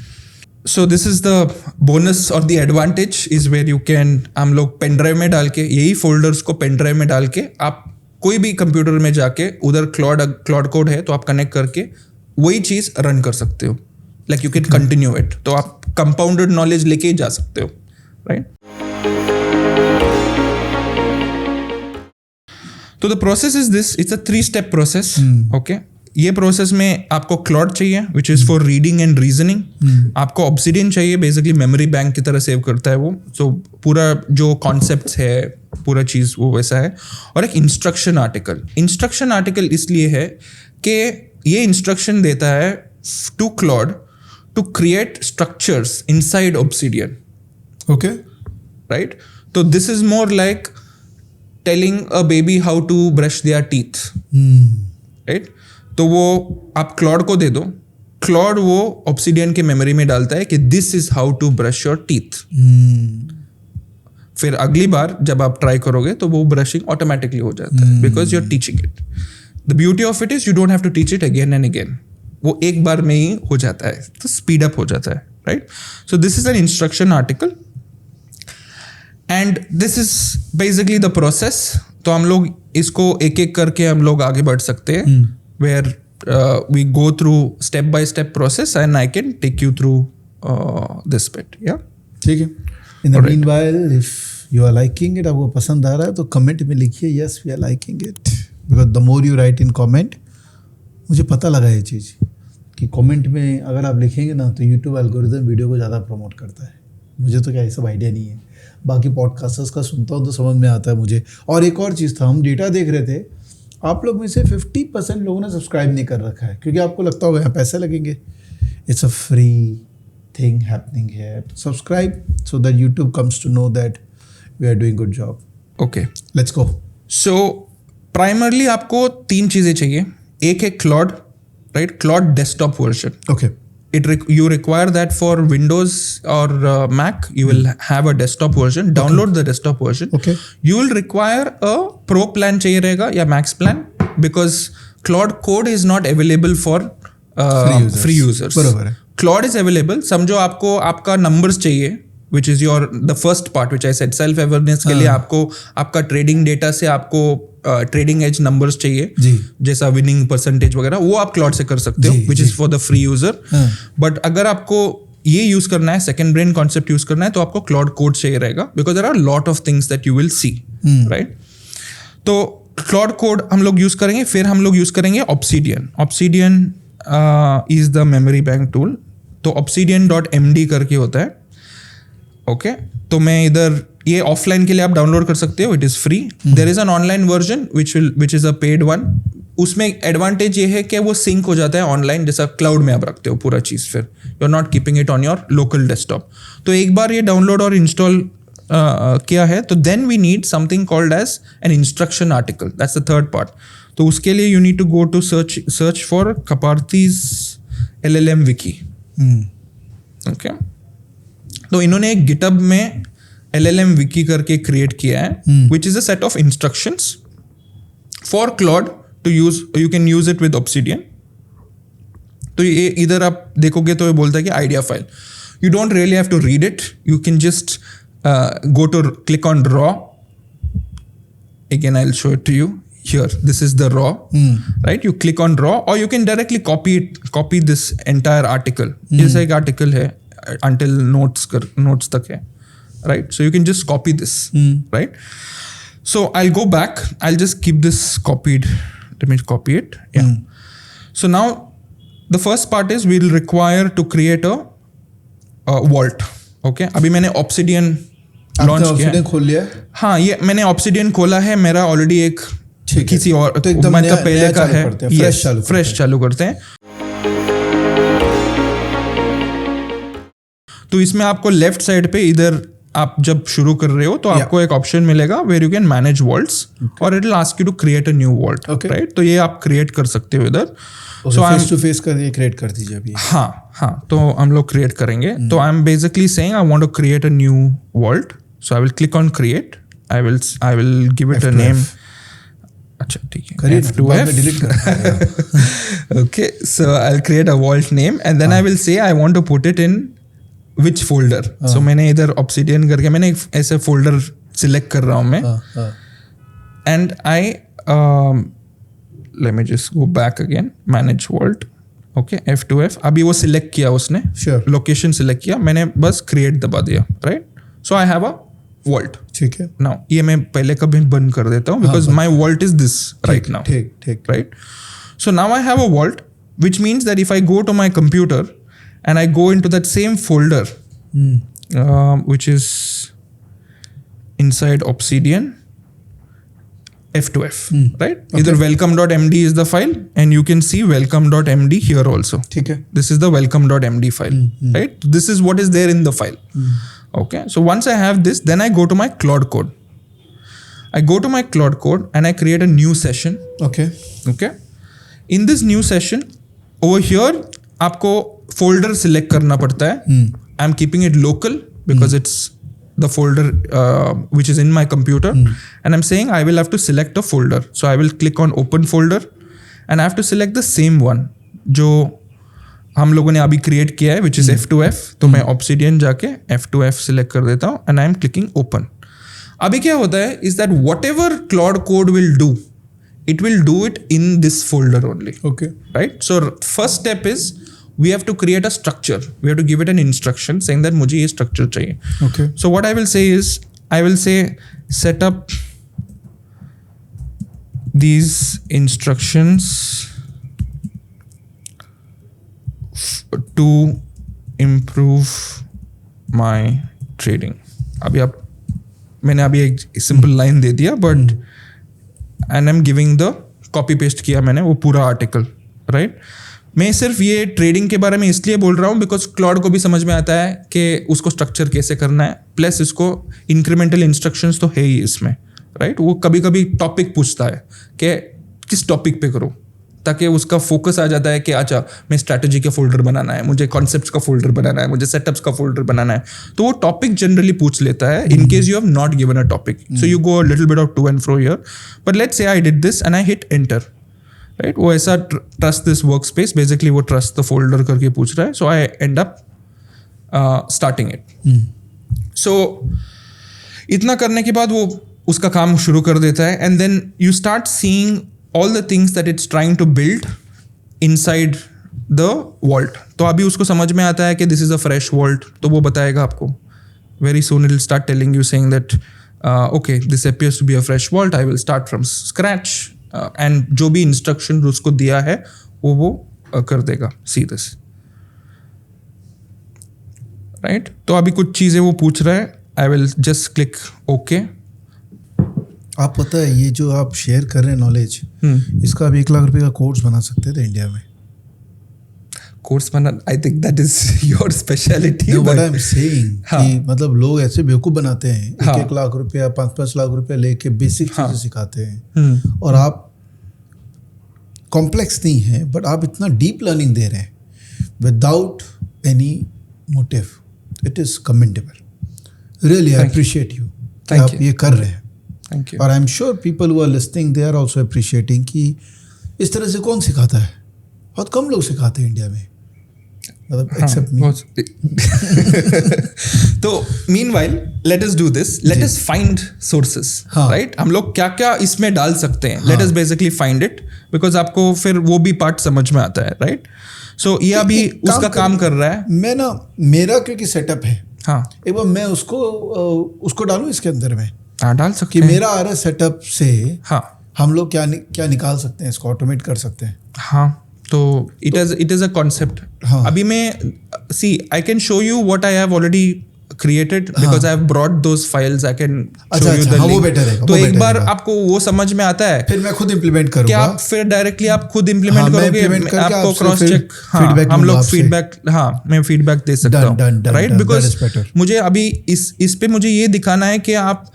So this is the bonus or the advantage is where you can, हम लोग pen drive में डाल के, यही folders को pen drive में डाल के आप कोई भी कंप्यूटर में जाके उधर क्लाउड कोड है तो आप कनेक्ट करके वही चीज़ रन कर सकते हो। Like you can continue it. तो आप कंपाउंडेड नॉलेज लेके ही जा सकते हो, राइट? तो the process is this, it's a 3-step process, okay. ये प्रोसेस में आपको क्लाउड चाहिए which is for reading and reasoning, आपको ऑब्सीडियन चाहिए, बेसिकली मेमोरी बैंक की तरह सेव करता है वो। सो पूरा जो कॉन्सेप्ट्स है पूरा चीज़ वो वैसा है। और एक इंस्ट्रक्शन आर्टिकल इसलिए है कि ये इंस्ट्रक्शन देता है to Claude to create structures inside Obsidian, okay, right? तो this is more like telling a baby how to brush their teeth, right? तो वो आप क्लाउड को दे दो, क्लाउड वो ऑब्सीडियन के मेमोरी में डालता है कि this is how to brush your teeth. फिर अगली बार जब आप ट्राई करोगे तो वो ब्रशिंग ऑटोमेटिकली हो जाता है, because you are teaching it. The beauty of it is you don't have to teach it again and again, वो एक बार में ही हो जाता है, तो स्पीड अप हो जाता है, right? So this is an instruction article and this is basically the process. तो हम लोग इसको एक एक करके हम लोग आगे बढ़ सकते हैं, where we go through step by step process and I can take you through this bit, या ठीक है। In the meanwhile if you are liking it, आपको पसंद आ रहा है तो कमेंट में लिखिए yes we are liking it, because the more you write in comment, मुझे पता लगा ये चीज़ कि कमेंट में अगर आप लिखेंगे ना तो यूट्यूब एल्गोरिथम वीडियो को ज़्यादा प्रमोट करता है। मुझे तो क्या ये सब आइडिया नहीं है, बाकी पॉडकास्टर्स का सुनता हूँ तो समझ में आता है मुझे। और एक और चीज़ था, हम डेटा देख रहे थे, आप लोग में से 50% लोगों ने सब्सक्राइब नहीं कर रखा है, क्योंकि आपको लगता होगा यहाँ पैसे लगेंगे। It's a free thing happening here, subscribe so that YouTube comes to know that we are doing good job. Okay, let's go. So primarily आपको 3 चीज़ें चाहिए। एक है Claude, right? Claude desktop version, okay. You require that for Windows or Mac. You will have a desktop version. Download the desktop version. Okay. You will require a Pro plan चाहिए रहेगा या Max plan, because Claude Code is not available for free users. बराबर है। Claude is available. समझो आपको आपका numbers चाहिए, which is the first part which I said, self awareness के लिए आपको आपका trading data से आपको ट्रेडिंग एज नंबर्स चाहिए जी, जैसा विनिंग परसेंटेज वगैरह, वो आप क्लाउड से कर सकते हो, which is for the free user. But अगर आपको ये यूज करना है, सेकंड ब्रेन कॉन्सेप्ट यूज करना है, तो आपको क्लाउड कोड चाहिए रहेगा, because there are lot of things that you will see, right? तो क्लाउड कोड हम लोग यूज करेंगे। फिर हम लोग यूज करेंगे Obsidian. Obsidian is the memory bank tool. तो obsidian.md करके होता है, ओके। तो मैं इधर ये ऑफलाइन के लिए आप डाउनलोड कर सकते हो, it is free. There is an online version which is a paid one. उसमें एडवांटेज ये है कि वो सिंक हो जाता है ऑनलाइन, जैसा क्लाउड में आप रखते हो पूरा चीज़, फिर you are not keeping it on your local desktop. तो एक बार ये डाउनलोड और इंस्टॉल किया है तो then we need something called as an instruction article, that's the third part. तो उसके लिए you need to go to search for Karpathy's LLM wiki, okay. तो इन्होंने एक गिटहब में LLM wiki करके क्रिएट किया है, which is a set of instructions for Claude to use, you can use it with Obsidian. तो ये इधर आप देखोगे तो ये बोलता है कि idea file, you don't really have to read it, you can just go to click on draw, again I will show it to you. here. This is the raw, right? You click on raw, or you can directly copy this entire article. जैसा एक article है until notes तक है, right? So you can just copy this, right? So I'll go back. I'll just keep this copied. Let me copy it. Yeah. So now the first part is we'll require to create a vault. Okay. अभी मैंने Obsidian launch किया है. खोल लिया है? हाँ, ये मैंने Obsidian खोला है. मेरा ऑलरेडी एक किसी और तो एकदम मतलब पहले का है. फ्रेश चालू करते हैं. तो इसमें आपको लेफ्ट साइड पे इधर आप जब शुरू कर रहे हो तो आपको एक ऑप्शन मिलेगा where you can manage vaults और it will ask you to create a new vault, right? तो ये आप क्रिएट कर सकते हो इधर. सो फेस टू फेस कर क्रिएट कर दीजिए अभी. हाँ, तो हम लोग क्रिएट करेंगे. तो I am basically saying I want to create a new vault. So I will click on create. I will give it a name. अच्छा, ठीक है. F2F. Okay, so I'll create a vault name and then I will say I want to put it in which folder. So मैंने इधर Obsidian करके मैंने ऐसे folder select कर रहा हूँ मैं. And I let me just go back again. Manage vault. Okay, F2F. अभी वो select किया उसने. Sure. Location select किया. मैंने बस create दबा दिया, right? So I have a vault. ठीक है. Now ये मैं पहले कभी बंद कर देता हूँ because my vault is this right now. ठीक. Right? So now I have a vault, which means that if I go to my computer and I go into that same folder, which is inside Obsidian, F2F, right? Okay. Either welcome.md is the file and you can see welcome.md here also. ठीक है. This is the welcome.md file, right? This is what is there in the file. Okay. So once I have this, then I go to my Claude Code. I go to my Claude Code and I create a new session. Okay. In this new session, over here, आपको folder select करना पड़ता है. I'm keeping it local because it's the folder which is in my computer. And I'm saying I will have to select a folder. So I will click on open folder and I have to select the same one जो हम लोगों ने अभी create किया है, which is F2F. तो मैं Obsidian जाके F2F select कर देता हूँ and I am clicking open. अभी क्या होता है is that whatever Claude Code will do, it will do it in this folder only. Okay. Right? So first step is we have to create a structure. We have to give it an instruction saying that मुझे ये structure चाहिए. Okay. So what I will say is I will say set up these instructions to improve my trading. अभी आप मैंने अभी एक simple line दे दिया but and I am giving the copy paste किया मैंने वो पूरा आर्टिकल, राइट? मैं सिर्फ ये ट्रेडिंग के बारे में इसलिए बोल रहा हूँ बिकॉज क्लॉड को भी समझ में आता है कि उसको स्ट्रक्चर कैसे करना है, प्लस इसको इंक्रीमेंटल इंस्ट्रक्शंस तो है ही इसमें, राइट? वो कभी कभी टॉपिक पूछता है कि किस टॉपिक पे करो, ताकि उसका फोकस आ जाता है कि अच्छा मैं स्ट्रैटेजी का फोल्डर बनाना है, मुझे कॉन्सेप्ट्स का फोल्डर बनाना है, मुझे सेटअप्स का फोल्डर बनाना है, तो वो टॉपिक जनरली पूछ लेता है in case you have not given a topic. So you go a little bit of to and fro here, but let's say I did this and I hit enter, right? वो ऐसा trust this workspace, basically वो trust the folder करके पूछ रहा है. So I end up starting it. So इतना करने के बाद वो उसका काम शुरू कर देता है and then you start seeing all the things that it's trying to build inside the vault. तो अभी उसको समझ में आता है कि this is a fresh vault, तो वो बताएगा आपको. Very soon it will start telling you saying that okay, this appears to be a fresh vault, I will start from scratch and जो भी instruction उसको दिया है वो कर देगा. See this, right? तो अभी कुछ चीज़ें वो पूछ रहा है. I will just click OK. आप पता है ये जो आप शेयर कर रहे हैं नॉलेज, इसका आप 1 लाख रुपए का कोर्स बना सकते थे इंडिया में. कोर्स बना, I think that is your speciality. What I am saying कि मतलब लोग ऐसे बेवकूफ बनाते हैं 1 लाख रुपया 5 लाख रुपया लेके बेसिक चीजें सिखाते हैं और आप कॉम्प्लेक्स नहीं है बट आप इतना डीप लर्निंग दे रहे हैं without any motive. It is commendable. Really I appreciate you कि आप ये कर रहे हैं. Thank you. और I am sure people who are listening they are also appreciating कि इस तरह से कौन सिखाता है. बहुत कम लोग सिखाते हैं इंडिया में. मतलब एक्सेप्ट मी। तो meanwhile let us do this, let us find sources, हाँ। राइट? हम लोग क्या क्या इसमें डाल सकते हैं, let us basically find it, because आपको फिर वो भी पार्ट समझ में आता है, राइट? सो ये अभी उसका काम कर रहा है। मैं ना, मेरा क्योंकि सेटअप है, हाँ एक बार मैं उसको डालूं इसके अंदर में हाँ, डाल सकते कि हैं। मेरा आ रहा सेटअप से हाँ हम लोग क्या निकाल सकते हैं, इसको ऑटोमेट कर सकते हैं। हाँ, तो इट इज अ कॉन्सेप्ट। हाँ। अभी मैं see I can show you what I have already created because I have brought those files. I can show you the हाँ, वो link. better रहेगा, तो वो एक better बार रहेगा। आपको वो समझ में आता है, फिर मैं खुद इम्प्लीमेंट क्या करूंगा। आप फिर डायरेक्टली आप खुद इम्प्लीमेंट हाँ, मैं करोगे, implement करके आपको आपसे क्रॉस फिर चेक, feedback हम लूंगा लोग आपसे। फीडबैक, हाँ मैं फीडबैक दे सकता Done, हूँ, done, done, right? done. Because That is better. मुझे अभी इस पे मुझे ये दिखाना है कि आप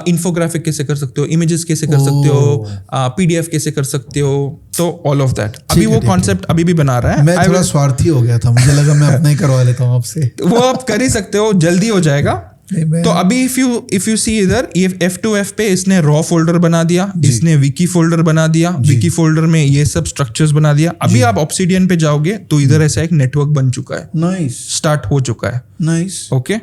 इन्फोग्राफिक कैसे कर सकते हो, इमेजेस कैसे कर सकते हो, पीडीएफ कैसे कर सकते हो, तो ऑल ऑफ दैट अभी वो कॉन्सेप्ट अभी भी बना रहा है। मैं थोड़ा स्वार्थी हो गया था, मुझे लगा मैं अपना ही करवा लेता हूँ आपसे। वो आप कर ही सकते हो, जल्दी हो जाएगा। तो अभी इफ यू सी इधर, ये F2F पे इसने रॉ फोल्डर बना दिया, इसने विकी फोल्डर बना दिया, विकी फोल्डर में ये सब स्ट्रक्चर्स बना दिया। अभी आप ऑब्सिडियन पे जाओगे तो इधर ऐसा एक नेटवर्क बन चुका है, नाइस स्टार्ट हो चुका है, नाइस। ओके?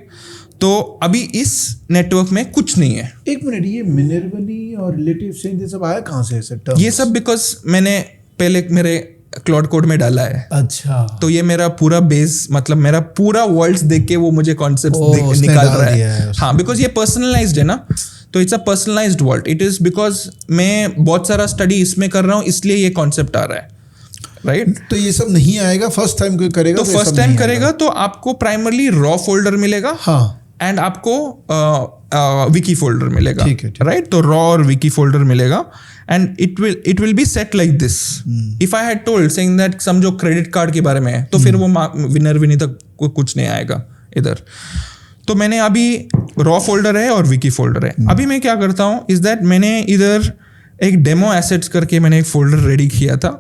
तो अभी इस नेटवर्क में कुछ नहीं है। एक मिनट, ये मिनर्वनी और रिलेटिव चेंज ये सब आया कहाँ से ऐसे टर्म्स? ये सब बिकॉज मैंने पहले मेरे क्लाउड कोड में डाला है। अच्छा, तो ये मेरा पूरा बेस, मतलब मेरा पूरा वर्ल्ड्स देख के वो मुझे कॉन्सेप्ट उसने निकाल डाल रहा दिया है। है हाँ, बिकॉज ये पर्सनलाइज्ड है ना, तो it's a personalised world. It is because मैं बहुत सारा स्टडी इसमें कर रहा हूँ, इसलिए ये कॉन्सेप्ट आ रहा है, राइट? तो ये सब नहीं आएगा फर्स्ट टाइम कोई करेगा तो ये फर्स्ट सब टाइम नहीं करेगा आएगा। तो आपको प्राइमरली रॉ फोल्डर मिलेगा, हाँ, एंड आपको विकी फोल्डर मिलेगा, ठीक है, ठीक। राइट? तो रॉ और विकी फोल्डर मिलेगा, and it will be set like this. If I had told saying that समझो क्रेडिट कार्ड के बारे में है, तो फिर वो विनर विनी तक कुछ नहीं आएगा इधर। तो मैंने अभी रॉ फोल्डर है और विकी फोल्डर है। अभी मैं क्या करता हूँ इज दैट मैंने इधर एक डेमो एसेट्स करके मैंने एक फोल्डर रेडी किया था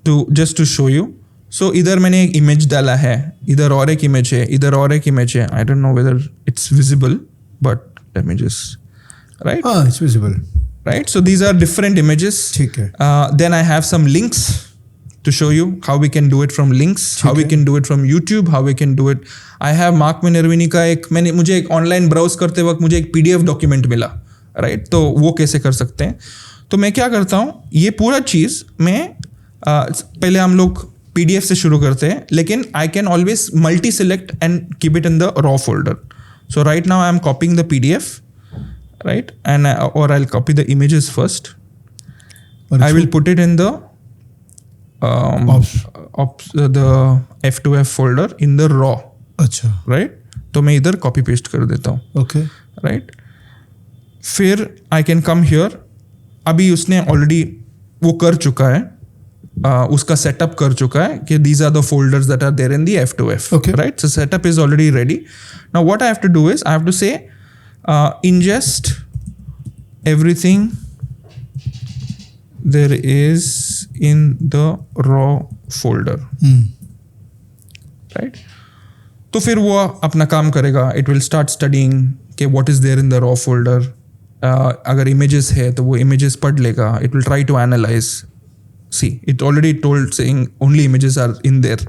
to just to show you. So इधर मैंने एक इमेज डाला है, इधर और एक इमेज है, इधर और एक इमेज है। I don't know whether it's visible, but let me just right, हाँ, it's visible, right? So these are different images. ठीक है। Then I have some links to show you how we can do it from links, how we can do it from YouTube, how we can do it. I have Mark Minervini का मुझे एक online browse करते वक्त मुझे एक PDF document मिला, right? तो वो कैसे कर सकते हैं। तो मैं क्या करता हूँ, ये पूरा चीज़ मैं पहले हम लोग PDF से शुरू करते हैं, लेकिन I can always multi select and keep it in the raw folder. So right now I am copying the PDF, right? And or I'll copy the images first. I will put it in the the F2F folder in the raw, अच्छा, right? तो मैं इधर copy paste कर देता हूँ, okay, right? फिर I can come here. अभी उसने ऑलरेडी वो कर चुका है, उसका सेटअप कर चुका है कि these are the folders that are there in the F2F, Okay. right? So setup is already ready. Now what I have to do is I have to say ingest everything there is in the raw folder, right? तो फिर वो अपना काम करेगा, it will start studying कि what is there in the raw folder. अगर images है तो वो इमेजेस पढ़ लेगा, it will try to analyse. See it already told saying only images are in there,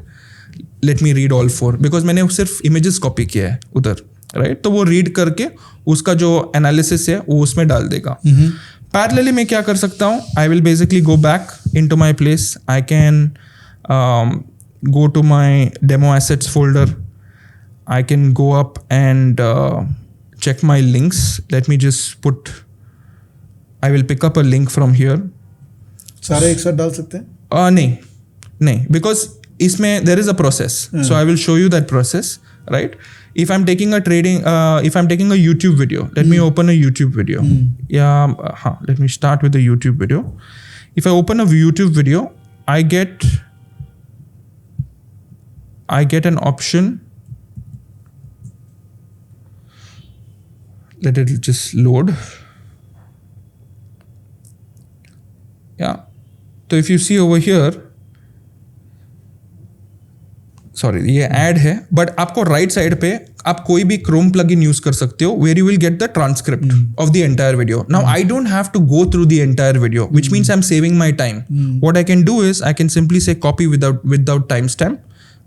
let me read all 4, because मैंने सिर्फ images copy किया है उधर, राइट? तो वो रीड करके उसका जो एनालिसिस है वो उसमें डाल देगा। पैरेलली मैं क्या कर सकता हूँ, I will basically go back into my place. I can go to my demo assets folder. I can go up and check my links. Let me just I will pick up a link from here. सारे एक साथ डाल सकते हैं? नहीं, because इसमें there is a process. So I will show you that process, right? If I'm taking a YouTube video, let me open a YouTube video. Let me start with the YouTube video. If I open a YouTube video, I get an option. Let it just load. Yeah. So if you see over here, sorry ये add है, but आपको right side पे आप कोई भी Chrome plugin use कर सकते हो where you will get the transcript of the entire video. Now I don't have to go through the entire video, which means I am saving my time. What I can do is I can simply say copy without time stamp.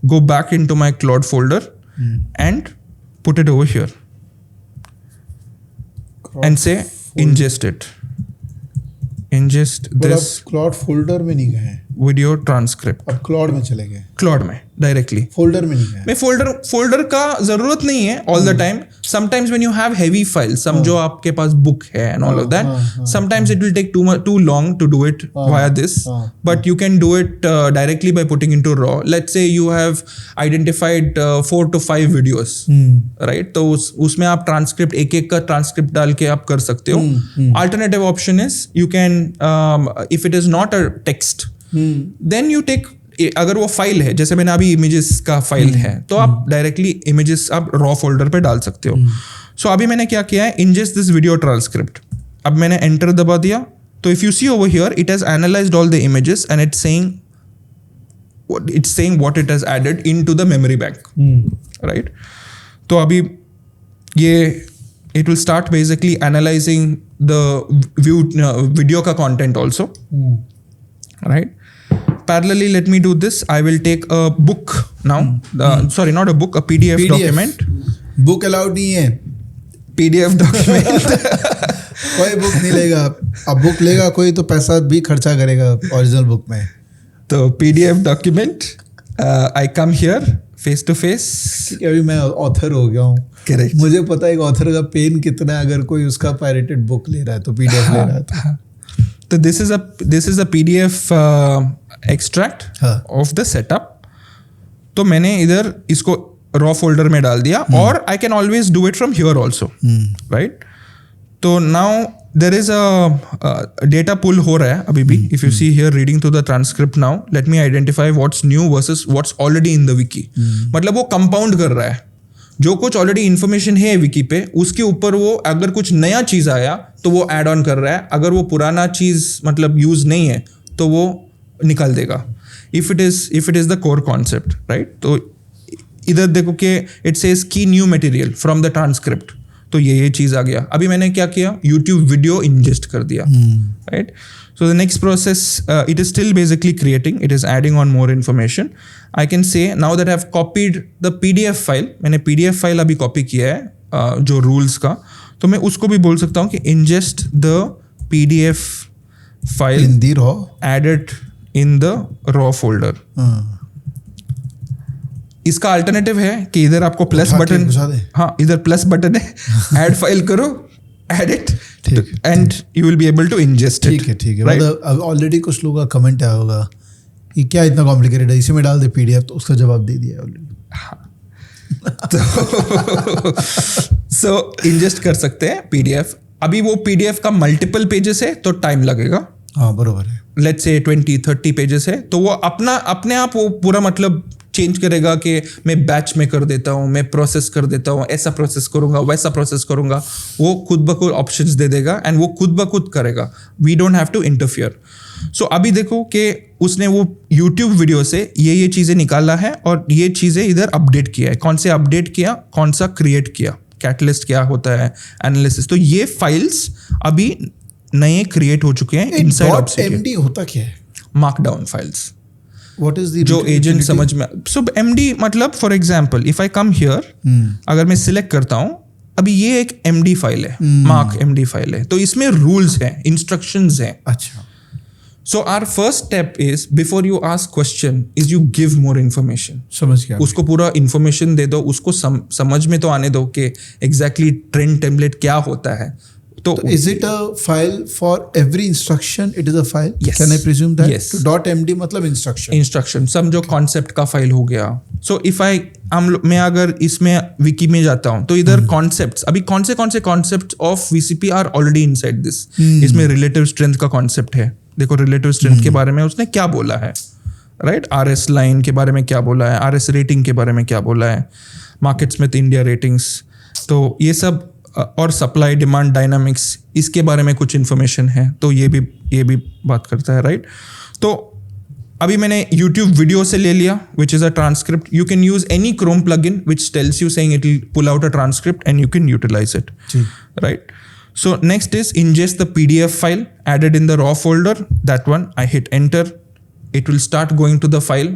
go back into my Claude folder and put it over here and say ingest it. Ingest this Claude folder में नहीं गए, video transcript. अब Claude में चले गए, Claude में directly. Folder में नहीं गए. मैं फोल्डर का जरूरत नहीं है all the time. Sometimes when you have heavy file, समझो आपके पास बुक है and all of that, sometimes it will take too long to do it via this, but you can do it directly by putting into raw. Let's say you have identified 4 to 5 videos, right? तो उसमें आप transcript एक का transcript डाल के आप कर सकते हो. Alternative option is you can, if it is not a text, then you take, अगर वो फाइल है, जैसे मैंने अभी इमेजेस का फाइल है, तो आप डायरेक्टली इमेजेस आप रॉ फोल्डर पे डाल सकते हो. सो अभी मैंने क्या किया है, ingest दिस वीडियो ट्रांसक्रिप्ट. अब मैंने एंटर दबा दिया, तो if you see over here, it has analysed all the images and it's saying what it has added into the memory bank, right? तो अभी ये it will start basically analyzing the video ka content also, right? Parallelly, let me do this. I will take a book now. Sorry, not a boक, a PDF document. Book allowed नहीं है, PDF document. कोई book नहीं लेगा. अब book लेगा कोई तो पैसा भी खर्चा करेगा ओरिजिनल बुक में. तो PDF document, I come here face to face. अभी मैं ऑथर हो गया हूँ. Correct. मुझे पता है एक ऑथर का पेन कितना है अगर कोई उसका पायरेटेड बुक ले रहा है तो PDF ले रहा है तो. तो this is a PDF extract of the setup. तो मैंने इधर इसको रॉ फोल्डर में डाल दिया, और I can always do it from here also, right? तो now there is a data pull हो रहा है अभी भी. If you see here reading to the transcript now, let me identify what's new versus what's already in the wiki. मतलब वो compound कर रहा है, जो कुछ ऑलरेडी इन्फॉर्मेशन है विकी पे, उसके ऊपर वो अगर कुछ नया चीज आया तो वो ऐड ऑन कर रहा है. अगर वो पुराना चीज मतलब यूज नहीं है तो वो निकाल देगा, if it is the core concept, right? तो इधर देखो कि इट सेज की new material from the transcript, तो ये चीज आ गया. अभी मैंने क्या किया, यूट्यूब वीडियो इंजेस्ट कर दिया, right? So the next process, it is still basically creating, it is adding on more information. I can say now that I have copied the PDF file, मैंने PDF file अभी copy किया है जो rules का, तो मैं उसको भी बोल सकता हूँ कि ingest the PDF file in the raw, added in the raw folder. इसका अल्टरनेटिव है कि इधर आपको प्लस बटन, हाँ इधर प्लस बटन है, ऐड फाइल करो, add it and you will be able to ingest it. ठीक है. मतलब ऑलरेडी कुछ लोगों का कमेंट आया होगा कि क्या इतना कॉम्प्लिकेटेड है, इसी में डाल दे PDF, तो उसका जवाब दे दिया ऑलरेडी. सो इंजेस्ट कर सकते हैं PDF. अभी वो PDF का मल्टीपल पेजेस है तो टाइम लगेगा. हाँ बरोबर है. लेट्स से 20-30 पेजेस है तो वो अपने आप वो पूरा मतलब चेंज करेगा कि मैं बैच में कर देता हूँ, मैं प्रोसेस कर देता हूँ, ऐसा प्रोसेस करूँगा, वैसा प्रोसेस करूँगा. वो खुद ब खुद ऑप्शंस दे देगा एंड वो खुद ब खुद करेगा. We don't have to interfere. So अभी देखो कि उसने वो यूट्यूब वीडियो से ये चीज़ें निकाला है और ये चीज़ें इधर अपडेट किया है. कौन से अपडेट किया, कौन सा क्रिएट किया, कैटलिस्ट क्या होता है, एनालिसिस. तो ये फाइल्स अभी नए क्रिएट हो चुके हैं इनसाइड ऑब्सिडियन. MD होता क्या है? Markdown files. What is the जो एजेंट समझ में. सो MD मतलब for example if I come here, अगर मैं सिलेक्ट करता हूँ, अभी ये एक MD फाइल है, मार्क MD फाइल है, तो इसमें रूल्स हैं, इंस्ट्रक्शंस हैं. अच्छा. So our first step is before you ask question is you give more information. समझ गया. उसको पूरा इन्फॉर्मेशन दे दो, उसको समझ में तो आने दो कि एग्जैक्टली ट्रेंड टेम्पलेट क्या होता है. तो is it a file for every instruction? It is a file. Yes. Can I presume that? Yes. तो .md मतलब instruction. समझो कॉन्सेप्ट का फाइल हो गया. सो इफ मैं अगर इसमें विकी में जाता हूँ तो इधर कॉन्सेप्ट्स, अभी कौन से concept of VCP are already inside this. इसमें रिलेटिव स्ट्रेंथ का कॉन्सेप्ट है. देखो रिलेटिव स्ट्रेंथ के बारे में उसने क्या बोला है, राइट? RS लाइन के बारे में क्या बोला है, RS रेटिंग के बारे में क्या बोला है, मार्केट्स में इंडिया रेटिंग्स, तो ये सब, और सप्लाई डिमांड डायनामिक्स, इसके बारे में कुछ इन्फॉर्मेशन है. तो ये भी बात करता है, राइट? तो अभी मैंने यूट्यूब वीडियो से ले लिया which is a transcript. You can use any Chrome plugin which tells you saying it will pull out a transcript and you can utilise it, right? So next is ingest the PDF file added in the raw folder. That one I hit enter. It will start going to the file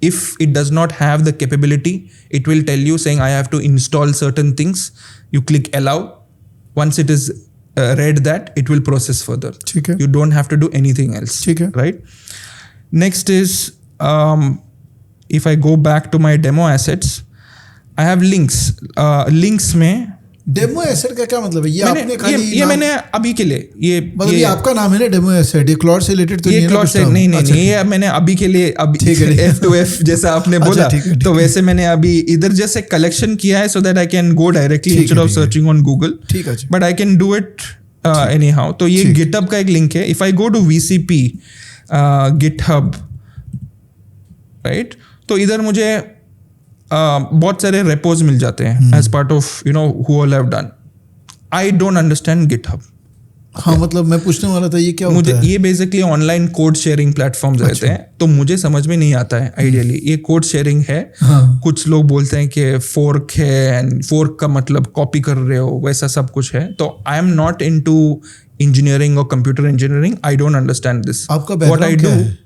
if it does not have the capability, it will tell you saying I have to install certain things. You click allow. Once it is read that, it will process further. ठीक है. You don't have to do anything else. ठीक है. Right? Next is if I go back to my demo assets, I have links. Links में demo asset का क्या मतलब है? ये आपने खाली ये मैंने अभी के लिए मतलब ये आपका नाम है ना डेमो एसेट, ये क्लाउड से रिलेटेड तो नहीं है ना? क्लाउड से नहीं ये मैंने अभी के लिए अभी F2F जैसा आपने बोला, तो वैसे मैंने अभी इधर जैसे कलेक्शन किया है, so that I can go directly instead of searching on Google, but I can do it anyhow. तो ये गिटहब का एक लिंक है. If I go to VCP GitHub, right, तो इधर मुझे बहुत सारे रेपोज मिल जाते हैं as part of who all have done. I don't understand GitHub. हाँ, मतलब मैं पूछने वाला था ये क्या मुझे होता है? ये basically online code sharing platforms रहते हैं, तो मुझे समझ में नहीं आता है आइडियली ये कोड शेयरिंग है. कुछ लोग बोलते हैं कि फोर्क है, एंड फोर्क का मतलब कॉपी कर रहे हो, वैसा सब कुछ है. तो I am not into engineering और computer engineering. I don't understand this. आपका बैकग्राउंड क्या है?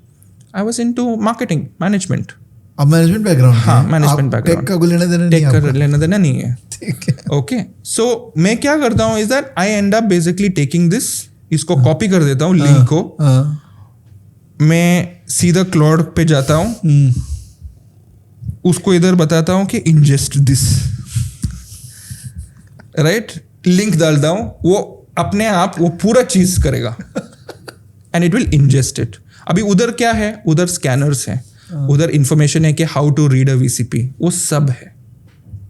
I was into marketing management. अब मैनेजमेंट बैकग्राउंड? हाँ, मैनेजमेंट बैकग्राउंड. टेक का लेना देना नहीं है. टेक का लेना देना नहीं है. ठीक है. ओके, सो मैं क्या करता हूँ is that I end up basically taking this, इसको कॉपी कर देता हूँ लिंक को. मैं सीधा क्लाउड पे जाता हूँ, उसको इधर बताता हूँ कि इंजेस्ट दिस, राइट, लिंक डालता हूँ, वो अपने आप वो पूरा चीज करेगा and it will ingest it. अभी उधर क्या है? उधर स्कैनर्स हैं, उधर इंफॉर्मेशन है कि how to read a VCP, वो सब है,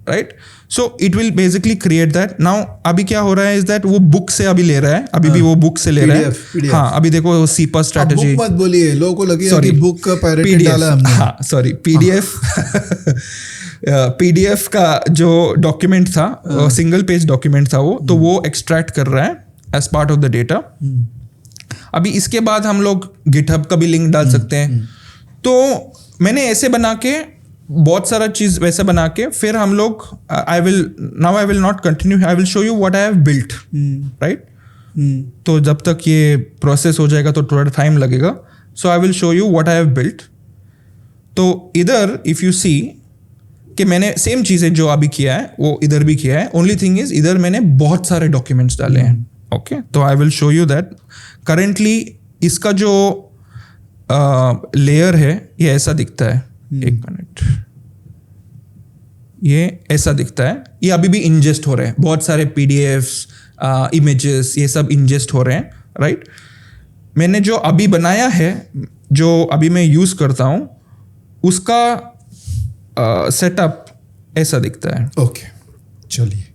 right. So it will basically create that. Now अभी क्या हो रहा है इज दैट वो बुक से अभी ले रहा है, अभी भी वो बुक से ले रहा है. PDF. हाँ, अभी देखो सीपा स्ट्रेटजी. बुक मत बोलिए, लोगों को लगेगा कि बुक का पायरेटेड डाला हमने. हाँ, सॉरी, PDF. PDF का जो डॉक्यूमेंट था, सिंगल पेज डॉक्यूमेंट था वो, तो वो एक्सट्रैक्ट कर रहा है as part of the data. अभी इसके बाद हम लोग गिटहब का भी लिंक डाल सकते हैं. तो मैंने ऐसे बना के बहुत सारा चीज वैसे बना के फिर हम लोग I will not continue, I will show you what I have built, right. तो जब तक ये प्रोसेस हो जाएगा तो थोड़ा टाइम लगेगा. So I will show you what I have built. तो इधर इफ यू सी कि मैंने सेम चीज़ें जो अभी किया है वो इधर भी किया है. ओनली थिंग इज इधर मैंने बहुत सारे डॉक्यूमेंट्स डाले हैं. ओके, तो आई will show you that. Currently इसका जो लेयर है ये ऐसा दिखता है. एक मिनट, ये ऐसा दिखता है. ये अभी भी इंजेस्ट हो रहे हैं, बहुत सारे PDFs, इमेजेस, ये सब इंजेस्ट हो रहे हैं, राइट. मैंने जो अभी बनाया है, जो अभी मैं यूज करता हूं, उसका सेटअप ऐसा दिखता है. ओके, चलिए,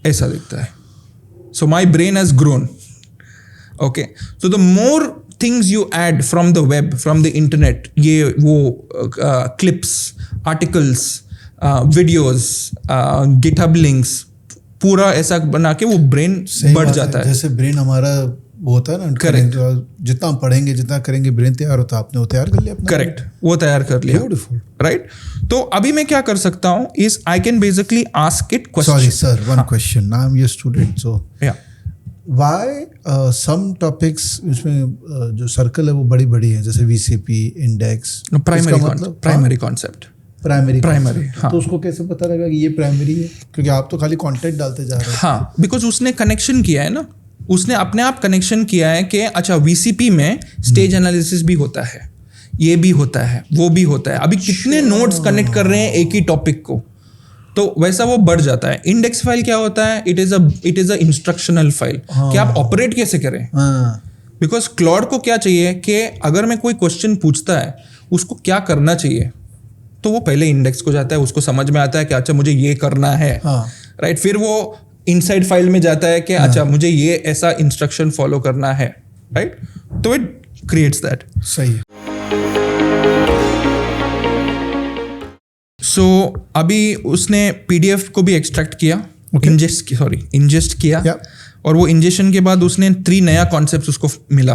ऐसा दिखता है. So my brain has grown. Okay, so the more things you add from the web, from the internet, ये वो clips, articles, videos, GitHub links, पूरा ऐसा बना के वो ब्रेन बढ़ जाता है. जैसे ब्रेन हमारा वो होता है ना, करेक्ट, जितना पढ़ेंगे जितना करेंगे ब्रेन तैयार होता है. आपने वो तैयार कर लिया अपना? करेक्ट, वो तैयार कर लिया. Beautiful, right. तो अभी मैं क्या कर सकता हूँ is I can basically ask it question. Sorry sir, one question. I am your student, so या वाई सम टॉपिक्स उसमें जो सर्कल है वो बड़ी बड़ी है, जैसे VCP, index, primary concept. Primary, हाँ. तो उसको कैसे पता लगेगा कि ये प्राइमरी है? क्योंकि आप तो खाली कंटेंट डालते जा रहे हैं. हाँ, बिकॉज उसने कनेक्शन किया है ना, उसने अपने आप कनेक्शन किया है कि अच्छा VCP में स्टेज एनालिसिस भी होता है, ये भी होता है, वो भी होता है. अभी कितने नोड्स कनेक्ट कर रहे हैं एक ही टॉपिक को, तो वैसा वो बढ़ जाता है. इंडेक्स फाइल क्या होता है? It is a instructional file कि आप ऑपरेट कैसे करें. बिकॉज क्लाउड को क्या चाहिए कि अगर मैं कोई क्वेश्चन पूछता है उसको क्या करना चाहिए, तो वो पहले इंडेक्स को जाता है, उसको समझ में आता है कि अच्छा मुझे ये करना है, राइट. फिर वो इनसाइड फाइल में जाता है कि अच्छा मुझे ये ऐसा इंस्ट्रक्शन फॉलो करना है, राइट. तो इट क्रिएट्स दैट. सही है. सो अभी उसने PDF को भी एक्सट्रैक्ट किया, इंजेस्ट किया, और वो इंजेक्शन के बाद उसने 3 नया कॉन्सेप्ट उसको मिला.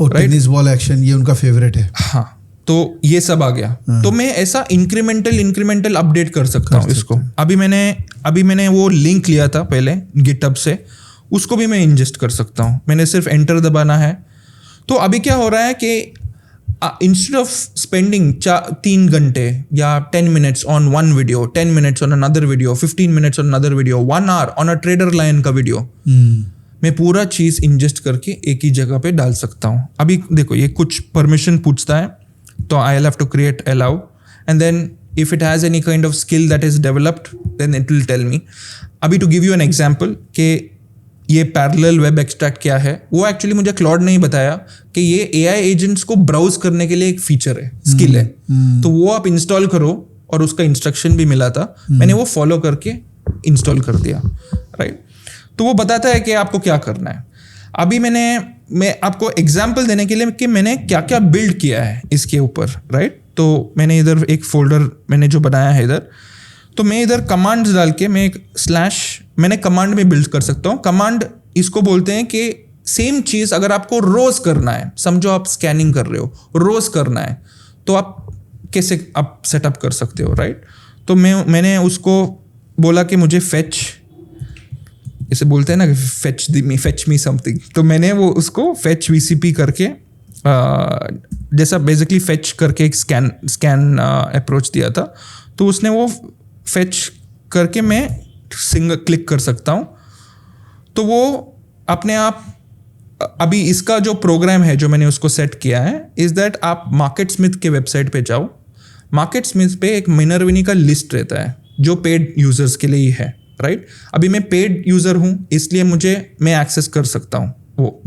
टेनिस बॉल एक्शन, ये उनका फेवरेट है. हाँ, तो ये सब आ गया. तो मैं ऐसा इंक्रीमेंटल अपडेट कर सकता हूँ इसको. अभी मैंने वो लिंक लिया था पहले गिटहब से, उसको भी मैं इंजेस्ट कर सकता हूँ. मैंने सिर्फ एंटर दबाना है. तो अभी क्या हो रहा है कि instead of spending 3 घंटे या 10 minutes on one video, 10 minutes on another video, 15 minutes on another video, 1 hour on a trader lion का video, मैं पूरा चीज़ ingest करके एक ही जगह पे डाल सकता हूँ. अभी देखो ये कुछ permission पूछता है तो I'll have to create allow, and then if it has any kind of skill that is developed then it will tell me. अभी to give you an example कि ये पैरेलल वेब एक्सट्रैक्ट क्या है, वो actually मुझे Claude नहीं बताया कि ये AI एजेंट्स को ब्राउज करने के लिए एक फीचर है, स्किल है. तो वो आप इंस्टॉल करो और उसका इंस्ट्रक्शन भी मिला था, मैंने वो फॉलो करके इंस्टॉल कर दिया, राइट. तो वो बताता है कि आपको क्या करना है. अभी मैं आपको एग्जाम्पल देने के लिए कि मैंने क्या क्या बिल्ड किया है इसके ऊपर, राइट. तो मैंने इधर एक फोल्डर मैंने जो बनाया है इधर, तो मैं इधर कमांड्स डाल के मैं एक स्लैश मैंने कमांड में बिल्ड कर सकता हूँ. कमांड इसको बोलते हैं कि सेम चीज़ अगर आपको रोज करना है, समझो आप स्कैनिंग कर रहे हो, रोज करना है तो आप कैसे आप सेटअप कर सकते हो, राइट. तो मैंने उसको बोला कि मुझे फेच, इसे बोलते हैं ना फेच मी समथिंग, तो मैंने वो उसको फेच VCP करके जैसा बेसिकली फेच करके एक स्कैन अप्रोच दिया था. तो उसने वो फेच करके मैं सिंगल क्लिक कर सकता हूँ. तो वो अपने आप अभी इसका जो प्रोग्राम है जो मैंने उसको सेट किया है इज़ दैट आप मार्केट स्मिथ के वेबसाइट पे जाओ. मार्केट स्मिथ पे एक मिनरविनी का लिस्ट रहता है जो पेड यूजर्स के लिए ही है, राइट. अभी मैं पेड यूज़र हूँ इसलिए मैं एक्सेस कर सकता हूँ वो,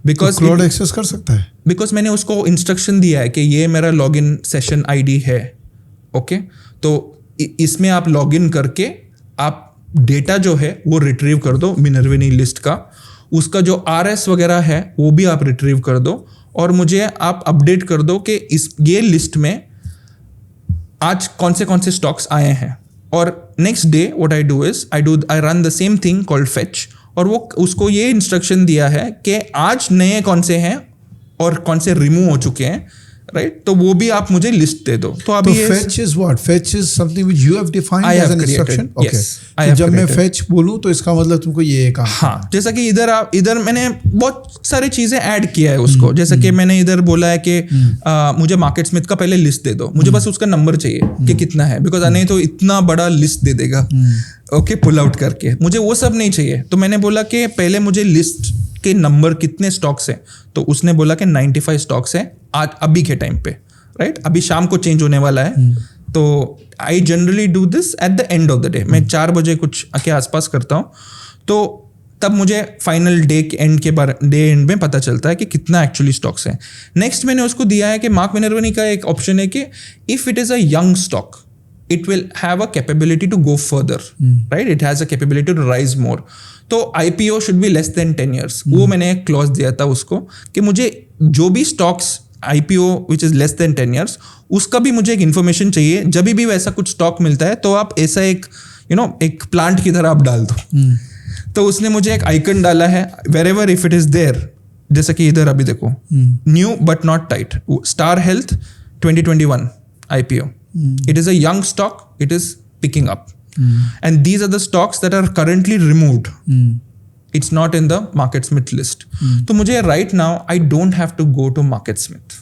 बिकॉज क्लाउड एक्सेस कर सकता है बिकॉज मैंने उसको इंस्ट्रक्शन दिया है कि ये मेरा लॉगिन सेशन ID है, ओके. तो इसमें आप लॉगिन करके आप डेटा जो है वो रिट्रीव कर दो मिनरविनी लिस्ट का, उसका जो RS वगैरह है वो भी आप रिट्रीव कर दो और मुझे आप अपडेट कर दो कि ये लिस्ट में आज कौन से स्टॉक्स आए हैं. और next day what I do is I run the same thing called fetch, और वो उसको ये इंस्ट्रक्शन दिया है कि आज नए कौन से हैं और कौन से रिमूव हो चुके हैं, राइट. तो वो भी आप मुझे लिस्ट दे दो. तो अभी fetch is what? Fetch is something which you have defined as an instruction. Okay. Yes, जब मैं fetch बोलूँ तो इसका मतलब तुमको ये काम. हाँ, जैसा कि इधर मैंने बहुत सारी चीजें ऐड किया है उसको. जैसा कि मैंने इधर बोला है कि मुझे मार्केट स्मिथ का पहले लिस्ट दे दो, मुझे बस उसका नंबर चाहिए कि कितना है, बिकॉज नहीं तो इतना बड़ा लिस्ट दे देगा, ओके, पुल आउट करके. मुझे वो सब नहीं चाहिए. तो मैंने बोला कि पहले मुझे लिस्ट के नंबर कितने स्टॉक्स हैं, तो उसने बोला कि 95 स्टॉक्स हैं आज अभी के टाइम पे, राइट. अभी शाम को चेंज होने वाला है. तो I generally do this at the end of the day. मैं 4 बजे कुछ के आसपास करता हूँ. तो तब मुझे फाइनल डे एंड में पता चलता है कि कितना एक्चुअली स्टॉक्स हैं. नेक्स्ट मैंने उसको दिया है कि मार्क मिनरविनी का एक ऑप्शन है कि if it is a young stock it will have a capability to go further, right? It has a capability to rise more. तो IPO should be less than 10 years. वो मैंने एक क्लॉज दिया था उसको कि मुझे जो भी stocks IPO which is less than 10 years उसका भी मुझे एक इन्फॉर्मेशन चाहिए. जब भी वैसा कुछ स्टॉक मिलता है तो आप ऐसा एक एक प्लांट की तरह आप डाल दो. तो उसने मुझे एक आइकन डाला है wherever if it is there, जैसा कि इधर अभी देखो new but not tight star health 2021 IPO. It is a young stock, it is picking up. And these are the stocks that are currently removed. It's not in the MarketSmith list. So मुझे right now, I don't have to go to MarketSmith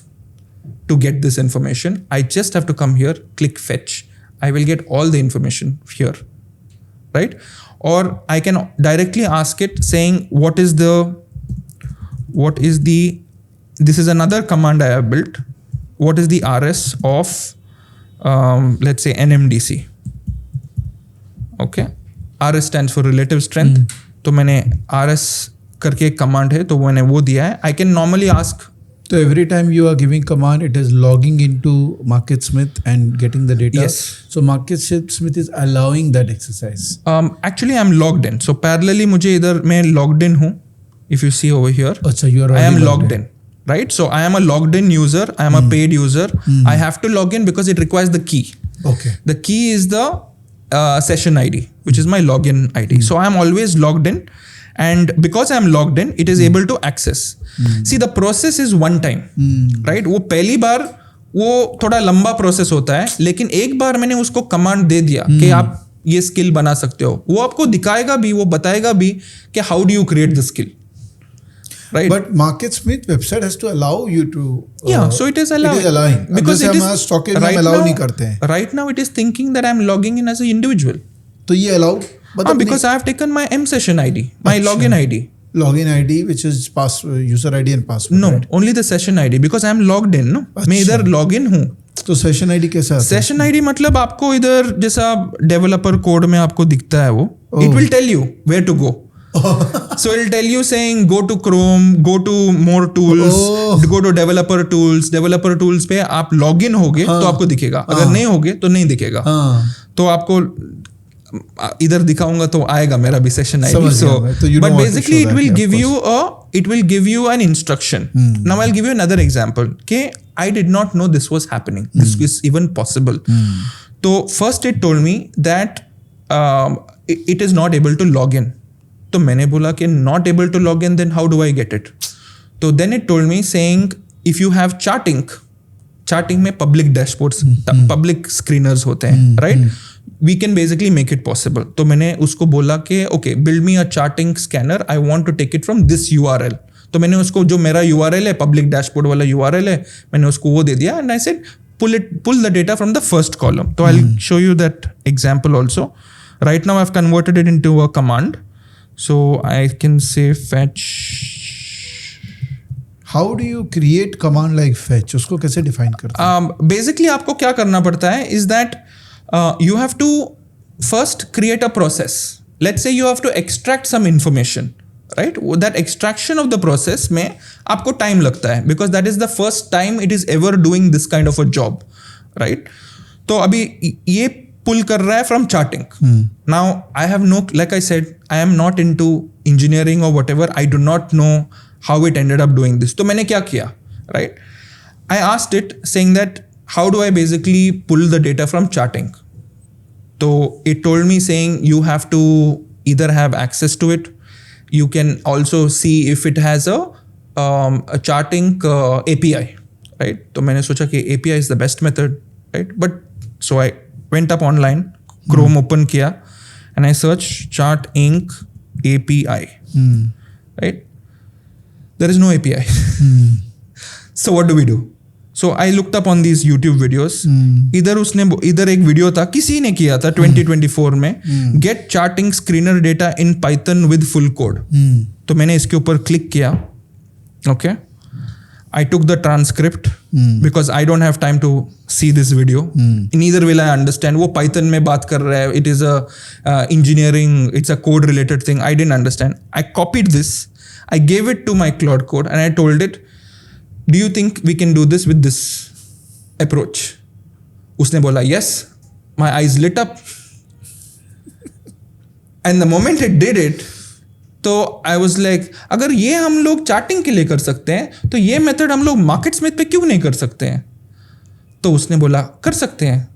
to get this information. I just have to come here, click fetch. I will get all the information here, right? Or I can directly ask it saying, this is another command I have built. What is the RS of let's say NMDC, okay. RS stands for relative strength. तो मैंने RS करके एक command है तो मैंने वो दिया है. I can normally ask. So every time you are giving command, it is logging into MarketSmith and getting the data. Yes. So MarketSmith is allowing that exercise. Actually I'm logged in. So parallelly मुझे इधर मैं logged in हूँ. If you see over here. अच्छा, you are. I am logged in. Right, so I am a logged in user. I am a paid user. I have to log in because it requires the key. Okay. The key is the session ID, which is my login ID. So I am always logged in, and because I am logged in, it is able to access. See, the process is one time, right? वो पहली बार वो थोड़ा लंबा process होता है, लेकिन एक बार मैंने उसको कमांड दे दिया कि आप ये स्किल बना सकते हो. वो आपको दिखाएगा भी, वो बताएगा भी कि how do you create the skill. right? But MarketSmith website has to allow you to. So it is allowing. It is allowing because it is stock में allow नहीं करते हैं. Right now it is thinking that I am logging in as an individual. तो ये allow. Because I have taken my M session ID, my login ID. Login ID, which is user ID and password. No, right? only the session ID because I am logged in. No, मैं इधर login हूँ. तो session ID कैसा आता है? Session ID मतलब आपको इधर जैसा डेवलपर कोड में आपको दिखता है वो, it will tell you where to go. So it'll tell you saying go to Chrome, go to more tools, go to developer tools. Developer tools पे आप लॉगिन होगे तो आपको दिखेगा, अगर नहीं होगे तो नहीं दिखेगा. तो आपको इधर दिखाऊंगा तो आएगा मेरा भी session ID. So but basically it will give you an instruction. Now I'll give you another example. Okay, I did not know this was happening. This is even possible. So first it told me that it is not able to log in. तो मैंने बोला कि not able to log in, then how do I get it? तो then it told me saying if you have charting में public dashboards, public screeners होते हैं, right? We can basically make it possible. तो मैंने उसको बोला कि okay, build me a charting scanner. I want to take it from this URL. तो मैंने उसको जो मेरा URL है, public dashboard वाला URL है, मैंने उसको वो दे दिया and I said pull the data from the first column. तो I'll show you that example also. Right now I've converted it into a command. So I can say fetch. How do you create command like fetch? उसको कैसे define करते हैं? Basically आपको क्या करना पड़ता है is that you have to first create a process. Let's say you have to extract some information, right? That extraction of the process में आपको time लगता है because that is the first time it is ever doing this kind of a job, right? तो अभी ये pull कर रहा है from charting. Now I have no, like I said, I am not into engineering or whatever. I do not know how it ended up doing this. तो मैंने क्या किया, right? I asked it saying that how do I basically pull the data from charting? So it told me saying you have to either have access to it. You can also see if it has a charting API, right? तो मैंने सोचा कि API is the best method, right? But so I went up online, Chrome open किया, and I searched Chart Inc. API, right? There is no API. So what do we do? So I looked up on these YouTube videos. इधर एक video था, किसी ने किया था 2024 में, get charting screener data in Python with full code. तो मैंने इसके ऊपर क्लिक किया, okay? I took the transcript because I don't have time to see this video. Neither will I understand. वो Python में बात कर रहा है. It is a engineering. It's a code related thing. I didn't understand. I copied this. I gave it to my Claude Code and I told it, do you think we can do this with this approach? उसने बोला yes. My eyes lit up. And the moment it did it, तो I was like अगर ये हम लोग charting के लिए कर सकते हैं तो ये मेथड हम लोग मार्केटस्मिथ पे क्यों नहीं कर सकते हैं? तो उसने बोला कर सकते हैं,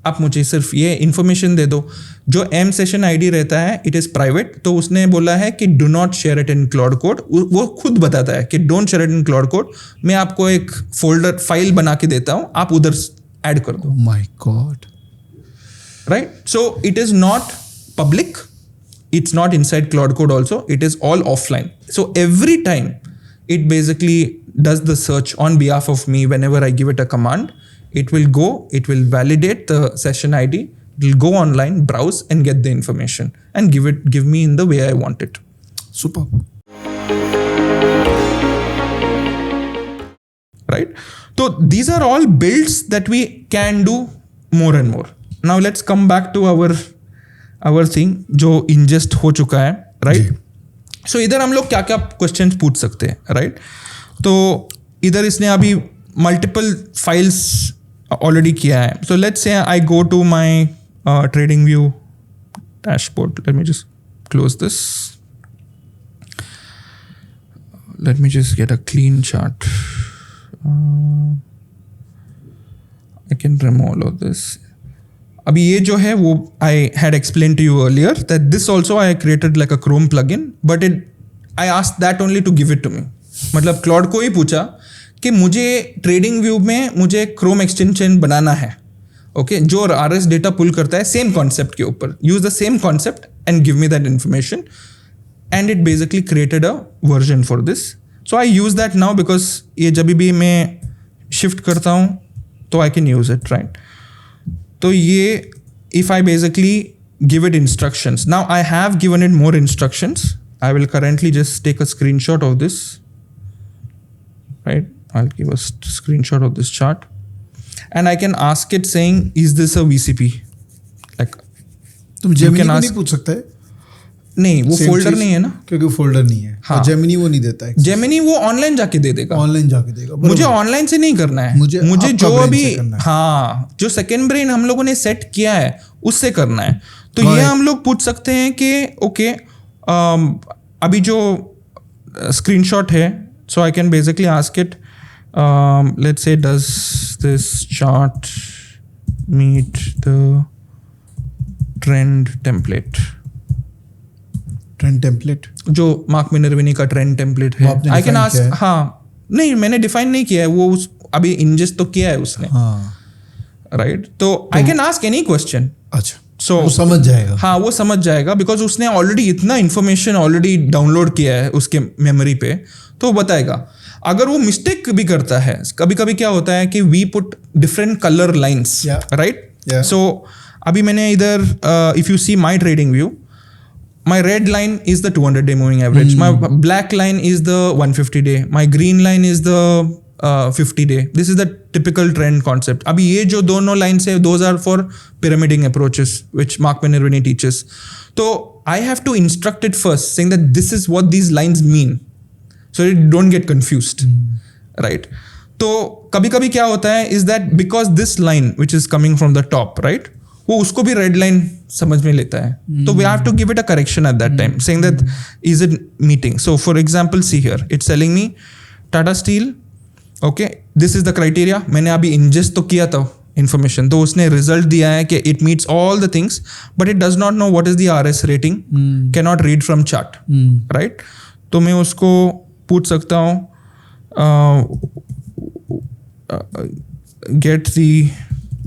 आप मुझे सिर्फ ये इन्फॉर्मेशन दे दो. जो एम सेशन आईडी रहता है इट इज़ प्राइवेट. तो उसने बोला है कि do not share it in cloud code. वो खुद बताता है कि don't share it in cloud code. मैं आपको एक फोल्डर फाइल बना के देता हूँ, आप उधर ऐड कर दो. My God, right? So it is not public. It's not inside Claude Code also. It is all offline. So every time it basically does the search on behalf of me whenever I give it a command, it will go, it will validate the session ID, it will go online, browse and get the information and give me in the way I want it. Super. Right? So these are all builds that we can do more and more. Now let's come back to our thing जो ingest हो चुका है, right? So इधर हम लोग क्या क्या questions पूछ सकते हैं, right? तो इधर इसने अभी multiple files already किया है. So let's say I go to my TradingView dashboard. Let me just close this. Let me just get a clean chart. I can remove all of this. अभी ये जो है वो I had explained to you earlier that this also I created like a Chrome plugin, but I asked that only to give it to me. मतलब Claude को ही पूछा कि मुझे TradingView में मुझे Chrome extension बनाना है, okay, जो RS डेटा पुल करता है सेम कॉन्सेप्ट के ऊपर. Use the same concept and give me that information, and it basically created a version for this So I use that now because ये जब भी मैं shift करता हूँ तो I can use it, right? तो ये if I basically give it instructions. Now I have given it more instructions. I will currently just take a screenshot of this, right? I'll give a screenshot of this chart and I can ask it saying, is this a VCP? Like, तुम you Gemini can को ask- नहीं पूछ सकता है नहीं वो Same folder चीज, नहीं है ना, क्योंकि फोल्डर नहीं है हाँ। और जेमिनी वो नहीं देता है जेमिनी वो ऑनलाइन जाके दे देगा, ऑनलाइन जाके देगा मुझे बरोबर। ऑनलाइन से नहीं करना है, मुझे मुझे आपका जो brain अभी से करना है। हाँ जो सेकेंड ब्रेन हम लोगों ने सेट किया है उससे करना है। तो Got ये it. हम लोग पूछ सकते हैं कि ओके अभी जो स्क्रीनशॉट है, so I can basically ask it, let's say does this chart meet the trend template, trend template जो मार्क मिनर्विनी का ट्रेंड टेम्पलेट वो है। आपने आई कैन define आस्क, किया है? हाँ नहीं मैंने डिफाइन नहीं किया है, वो अभी इंजेस्ट तो किया है उसने, हाँ राइट? तो I can ask any question, अच्छा सो वो समझ जाएगा हाँ वो समझ जाएगा बिकॉज उसने ऑलरेडी इतना इन्फॉर्मेशन ऑलरेडी डाउनलोड किया है उसके मेमोरी पे, तो वो बताएगा। अगर वो मिस्टेक भी करता है, कभी कभी क्या होता है कि we put different colour lines, Yeah. राइट? Yeah. सो अभी मैंने इधर if you see my TradingView, my red line is the 200-day moving average, my black line is the 150-day, my green line is the 50-day. This is the typical trend concept. अभी ये जो दोनों lines है, those are for pyramiding approaches which Mark Minervini teaches. तो I have to instruct it first saying that this is what these lines mean, so you don't get confused, right? तो कभी कभी क्या होता है is that because this line which is coming from the top, right, वो उसको भी red line समझ में लेता है, तो we have to give it a correction at that time saying that is it meeting. So for example see here it's telling me Tata Steel, okay this is the criteria, मैंने अभी इंजेस्ट तो किया था इन्फॉर्मेशन, तो उसने रिजल्ट दिया है कि it meets all the things but it does not know what is the RS rating, can not read from chart, right? तो मैं उसको पूछ सकता हूँ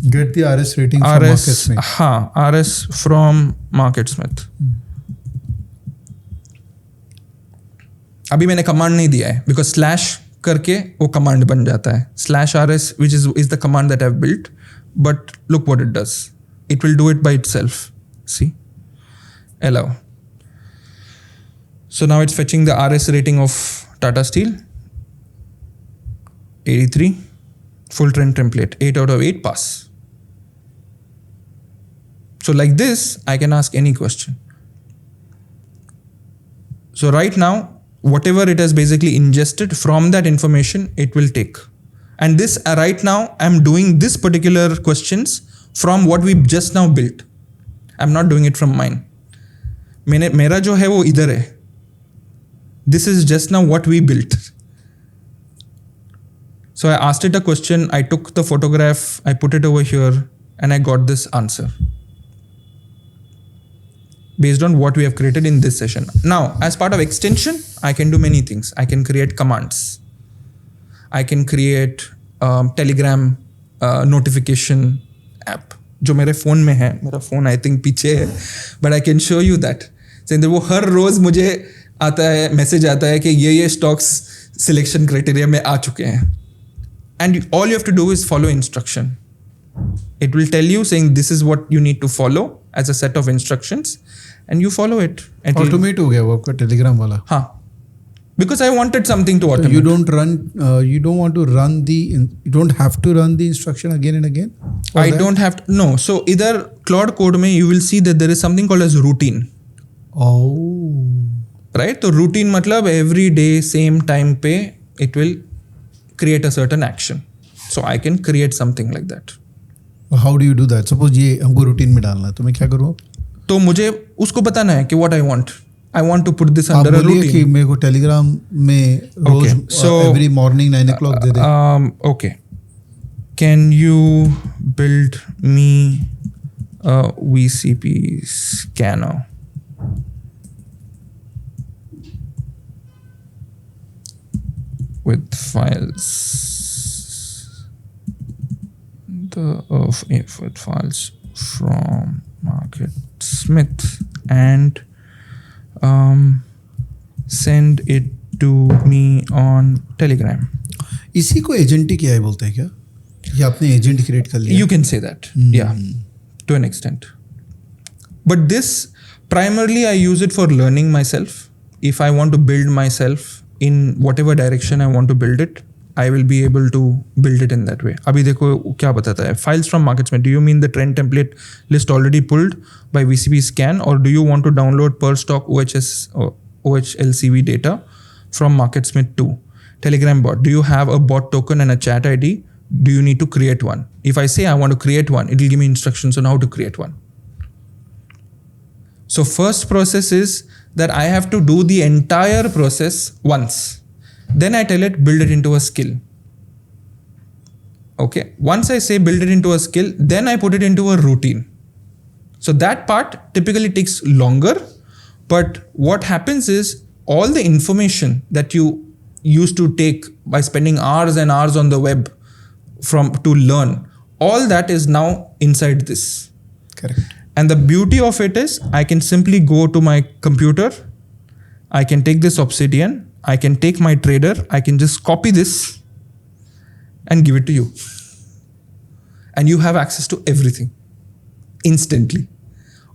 get the RS rating from RS, मार्केट्समेथ। हाँ RS फ्रॉम मार्केट्समेथ। अभी मैंने कमांड नहीं दिया है बिकॉज स्लैश करके वो कमांड बन जाता है, slash RS which is the command that I have built, but look what it does, it will do it by itself, see allow. So now it's fetching the RS rating of Tata Steel 83, full trend template, 8 out of 8 pass. So like this, I can ask any question. So right now, whatever it has basically ingested from that information, it will take. And this right now, I'm doing this particular questions from what we just now built. I'm not doing it from mine. मेरा जो है वो इधर है. This is just now what we built. So I asked it a question, I took the photograph, I put it over here, and I got this answer based on what we have created in this session. Now, as part of extension, I can do many things. I can create commands. I can create Telegram notification app, जो मेरे phone में है. मेरा phone I think पीछे है, but I can show you that. वो हर रोज़ मुझे आता है, मैसेज आता है कि ये स्टॉक्स सिलेक्शन क्राइटेरिया में आ चुके हैं. And all you have to do is follow instruction. It will tell you saying this is what you need to follow as a set of instructions, and you follow it. Automate हो गया वो आपका Telegram वाला. हाँ, because I wanted something to automate. You don't run. You don't want to run the. You don't have to run the instruction again and again. for I that? don't have to, no. So either Claude Code में you will see that there is something called as routine, Oh. right? तो routine मतलब every day same time पे it will create a certain action. So I can create something like that. How do you do that? Suppose ये हमको routine में डालना है, तो मैं क्या करूँ? तो मुझे उसको बताना है कि what I want. I want to put this आप under a बोलिए routine. कि मेरे को टेलीग्राम में रोज Okay, so- every morning 9 o'clock they they. Okay. Can you build me a VCP scanner? With files, with files from MarketSmith and send it to me on Telegram. इसी को agentic AI बोलते हैं क्या, या आपने agent create कर लिया? You can say that, yeah, to an extent. But this, primarily I use it for learning myself. If I want to build myself in whatever direction I want to build it, I will be able to build it in that way. अभी देखो क्या बताता है, files from MarketSmith. Do you mean the trend template list already pulled by VCP scan, or do you want to download per stock OHS or OHLCV data from MarketSmith too? Telegram bot. Do you have a bot token and a chat ID? Do you need to create one? If I say I want to create one, it will give me instructions on how to create one. So first process is that I have to do the entire process once. Then I tell it, build it into a skill. Okay. Once I say build it into a skill, then I put it into a routine. So that part typically takes longer, but what happens is all the information that you used to take by spending hours and hours on the web to learn, all that is now inside this. Correct. And the beauty of it is I can simply go to my computer, I can take this Obsidian, I can take my trader, I can just copy this and give it to you. And you have access to everything instantly.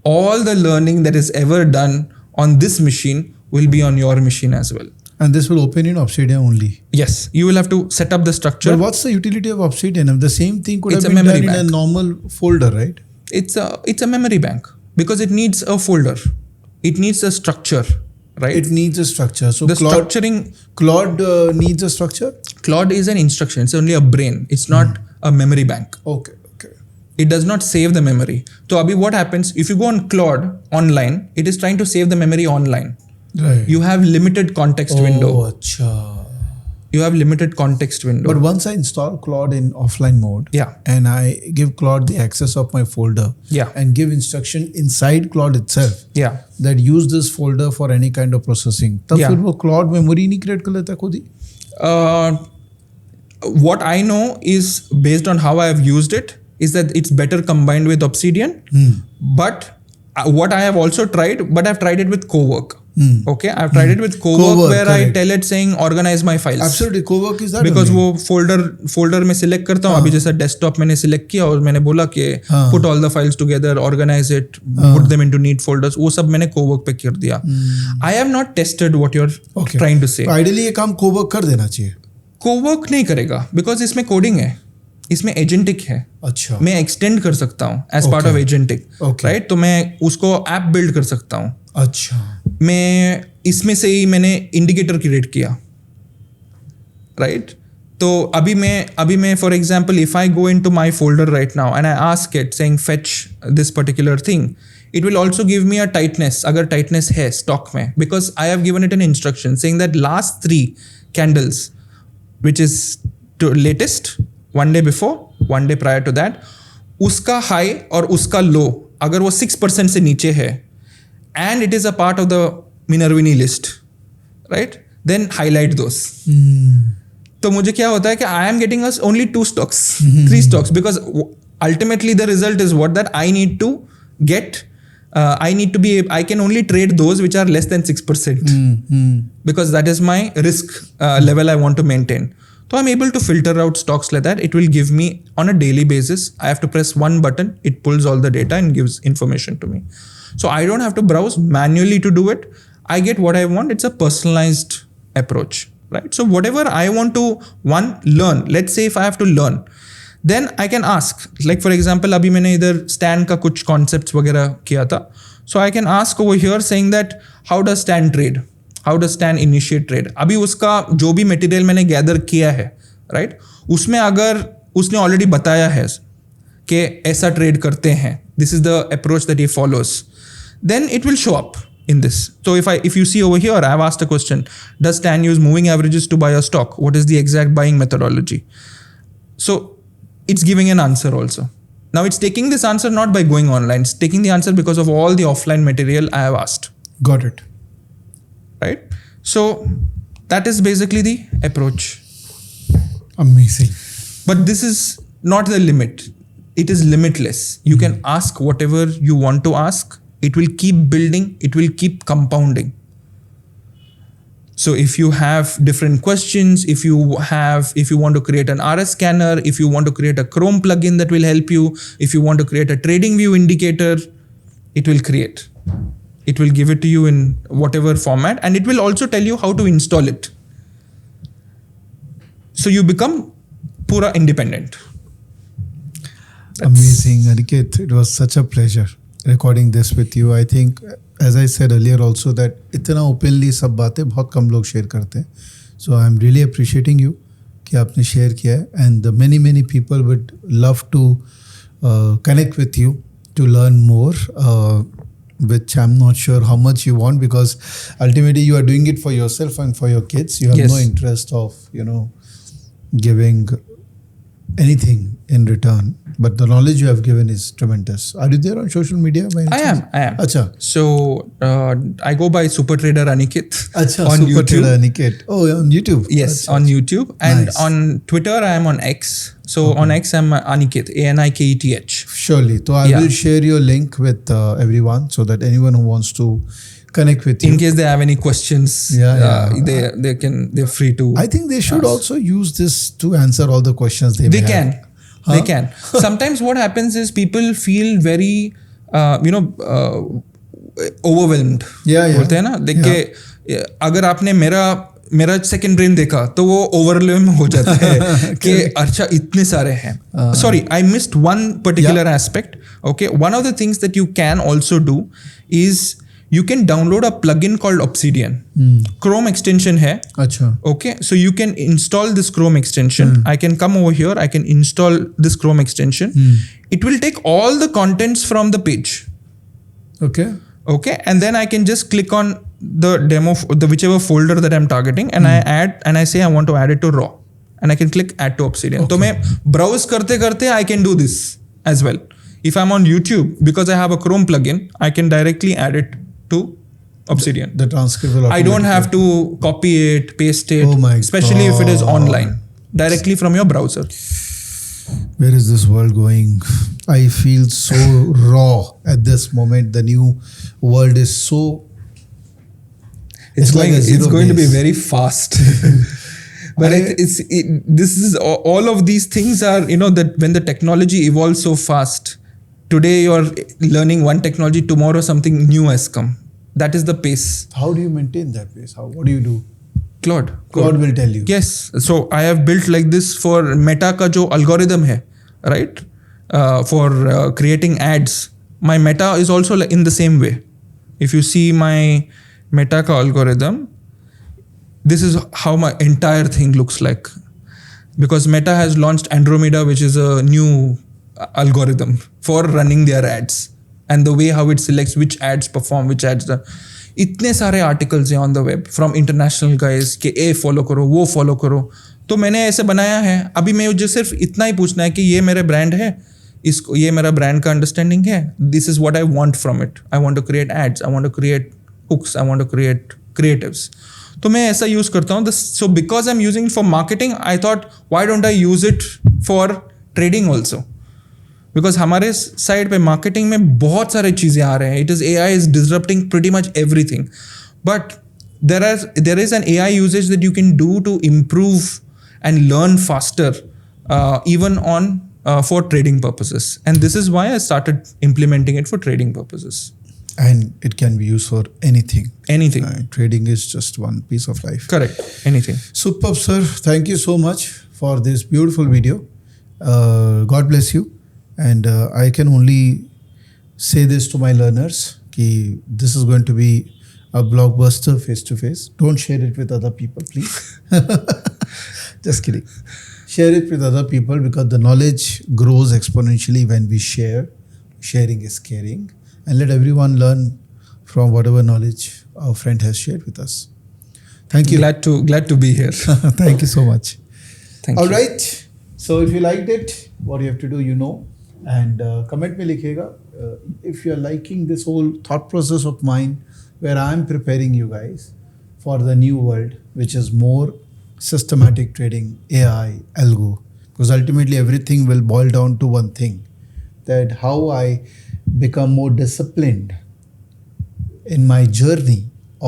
All the learning that is ever done on this machine will be on your machine as well. And this will open in Obsidian only. Yes, you will have to set up the structure. But what's the utility of Obsidian? The same thing could It's have a been memory done in a bank. normal folder, right? It's a memory bank because it needs a folder. It needs a structure, right? It needs a structure. So the structuring. Claude needs a structure? Claude is an instruction. It's only a brain. It's not a memory bank. Okay. It does not save the memory. So abhi what happens if you go on Claude online, it is trying to save the memory online. Right. You have limited context window. Oh, acha. You have limited context window. But once I install Claude in offline mode, Yeah. and I give Claude the access of my folder, Yeah. and give instruction inside Claude itself, Yeah. that use this folder for any kind of processing, तब Yeah. फिर वो Claude memory नहीं create कर लेता खुद ही? What I know is based on how I have used it is that it's better combined with Obsidian. But what I have also tried, but I've tried it with Cowork. Okay, I've tried it with Cowork where correct. I tell it saying organize my files. Absolutely, Cowork is that Because only. वो folder में select करता हूँ. अभी जैसा desktop मैंने select किया और मैंने बोला कि put all the files together, organize it, put them into neat folders. वो सब मैंने Cowork पे कर दिया. I have not tested what you're trying to say. Ideally ये काम Cowork कर देना चाहिए. Cowork नहीं करेगा because इसमें coding है, इसमें agentic है. अच्छा. मैं extend कर सकता हूँ as part of agentic, right? तो मैं उसको app build कर सकता हूँ. अच्छा. मैं इसमें से ही मैंने इंडिकेटर क्रिएट किया, राइट? तो अभी मैं for example if I go into my folder right now and I ask it saying fetch this particular thing, it will also give me a tightness अगर टाइटनेस है स्टॉक में, because I have given it an instruction saying that last 3 candles which is latest, 1 day before, 1 day prior to that, उसका high और उसका लो अगर वो 6% से नीचे है and it is a part of the Minervini list, right? Then highlight those. तो मुझे क्या होता है कि I am getting us only 2 stocks, 3 stocks, because ultimately the result is what that I need to get. I can only trade those which are less than 6%, because that is my risk level I want to maintain. So I'm able to filter out stocks like that. It will give me on a daily basis. I have to press one button, it pulls all the data and gives information to me. So I don't have to browse manually to do it. I get what I want. It's a personalized approach, right? So whatever I want to learn, let's say if I have to learn, then I can ask. Like for example, अभी मैंने इधर Stan का कुछ concepts वगैरह किया था. So I can ask over here saying that how does Stan trade? How does Stan initiate trade? अभी उसका जो भी material मैंने gather किया है, right? उसमें अगर उसने already बताया है कि ऐसा trade करते हैं, this is the approach that he follows, then it will show up in this. So if you see over here, I have asked a question, does Stan use moving averages to buy a stock? What is the exact buying methodology? So it's giving an answer also. Now it's taking this answer not by going online, it's taking the answer because of all the offline material I have asked. Got it. Right? So that is basically the approach. Amazing. But this is not the limit. It is limitless. You can ask whatever you want to ask. It will keep building. It will keep compounding. So if you have different questions, if you want to create an RS scanner, if you want to create a Chrome plugin that will help you, if you want to create a trading view indicator, it will create. It will give it to you in whatever format, and it will also tell you how to install it. So you become pura independent. Amazing, Aniket. It was such a pleasure recording this with you. I think, as I said earlier also, that इतना openly सब बातें बहुत कम लोग share करते हैं. So I'm really appreciating you कि आपने share किया है, and many people would love to connect with you to learn more, which I'm not sure how much you want, because ultimately you are doing it for yourself and for your kids. You have no interest of, giving anything in return, but the knowledge you have given is tremendous. Are you there on social media? I am. Acha. So I go by Super Trader Aniket Acha, on Super YouTube. Trader Aniket. Oh, on YouTube. Yes, Acha. on YouTube, and Nice. on Twitter I am on X. So on X I'm Aniket, Aniketh. Surely. So I will share your link with everyone, so that anyone who wants to connect with you. In case they have any questions, they're free to. I think they should also use this to answer all the questions they may have. They can. Sometimes what happens is people feel very, overwhelmed. बोलते हैं ना, देख के अगर आपने मेरा second brain देखा तो वो ओवरवेल्म हो जाता है कि अच्छा इतने सारे हैं. Sorry, I missed one particular aspect. Okay, one of the things that you can also do is you can download a plugin called Obsidian. Chrome extension है. अच्छा. Okay, so you can install this Chrome extension. I can come over here, I can install this Chrome extension. It will take all the contents from the page. Okay, and then I can just click on the demo, the whichever folder that I'm targeting, and I say I want to add it to raw, and I can click add to Obsidian. So मैं browse करते I can do this as well. If I'm on YouTube, because I have a Chrome plugin, I can directly add it to Obsidian. The transcript will I don't have to copy it, paste it, Oh my especially if it is God. online, directly from your browser. Where is this world going? I feel so raw at this moment. The new world is so. It's like a zero going to be base. very fast. But this is all of these things are, that when the technology evolves so fast, today you're learning one technology, tomorrow something new has come. That is the pace. How do you maintain that pace? What do you do? Claude will tell you. Yes. So I have built like this for Meta का जो algorithm है, right? For creating ads. My Meta is also in the same way. If you see my Meta ka algorithm, this is how my entire thing looks like. Because Meta has launched Andromeda, which is a new algorithm for running their ads. And the way how it selects which ads perform, which ads are. इतने सारे articles हैं on the web from international guys कि ए follow करो, वो follow करो. तो मैंने ऐसे बनाया है. अभी मैं मुझे सिर्फ इतना ही पूछना है कि ये मेरे ब्रांड है, इसको ये मेरा ब्रांड का अंडरस्टैंडिंग है. This is what I want from it. I want to create ads, I want to create hooks, I want to create creatives. तो मैं ऐसा यूज करता हूँ. So because I am using for marketing, I thought why don't I use it for trading also. Because हमारे side पे marketing में बहुत सारे चीज़ें आ रहे हैं. It is AI is disrupting pretty much everything. But there is an AI usages that you can do to improve and learn faster even on for trading purposes. And this is why I started implementing it for trading purposes. And it can be used for anything. Anything. Trading is just one piece of life. Correct. Anything. Superb, sir. Thank you so much for this beautiful video. God bless you. And I can only say this to my learners, ki this is going to be a blockbuster face-to-face. Don't share it with other people, please. Just kidding. Share it with other people, because the knowledge grows exponentially when we share. Sharing is caring. And let everyone learn from whatever knowledge our friend has shared with us. Thank you. Glad to be here. Thank you so much. Thank All you. right. So if you liked it, what you have to do, and comment में लिखिएगा if you are liking this whole thought process of mine, where I am preparing you guys for the new world, which is more systematic trading, AI, algo. Because ultimately everything will boil down to one thing, that how I become more disciplined in my journey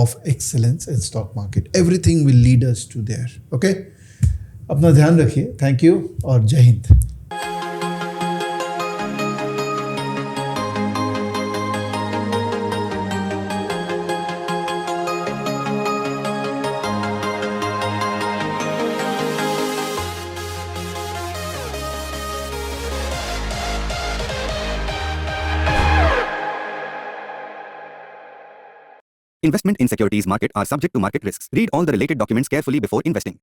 of excellence in stock market. Everything will lead us to there. Okay? अपना ध्यान रखिए. Thank you और जय Hind. Investment in securities market are subject to market risks. Read all the related documents carefully before investing.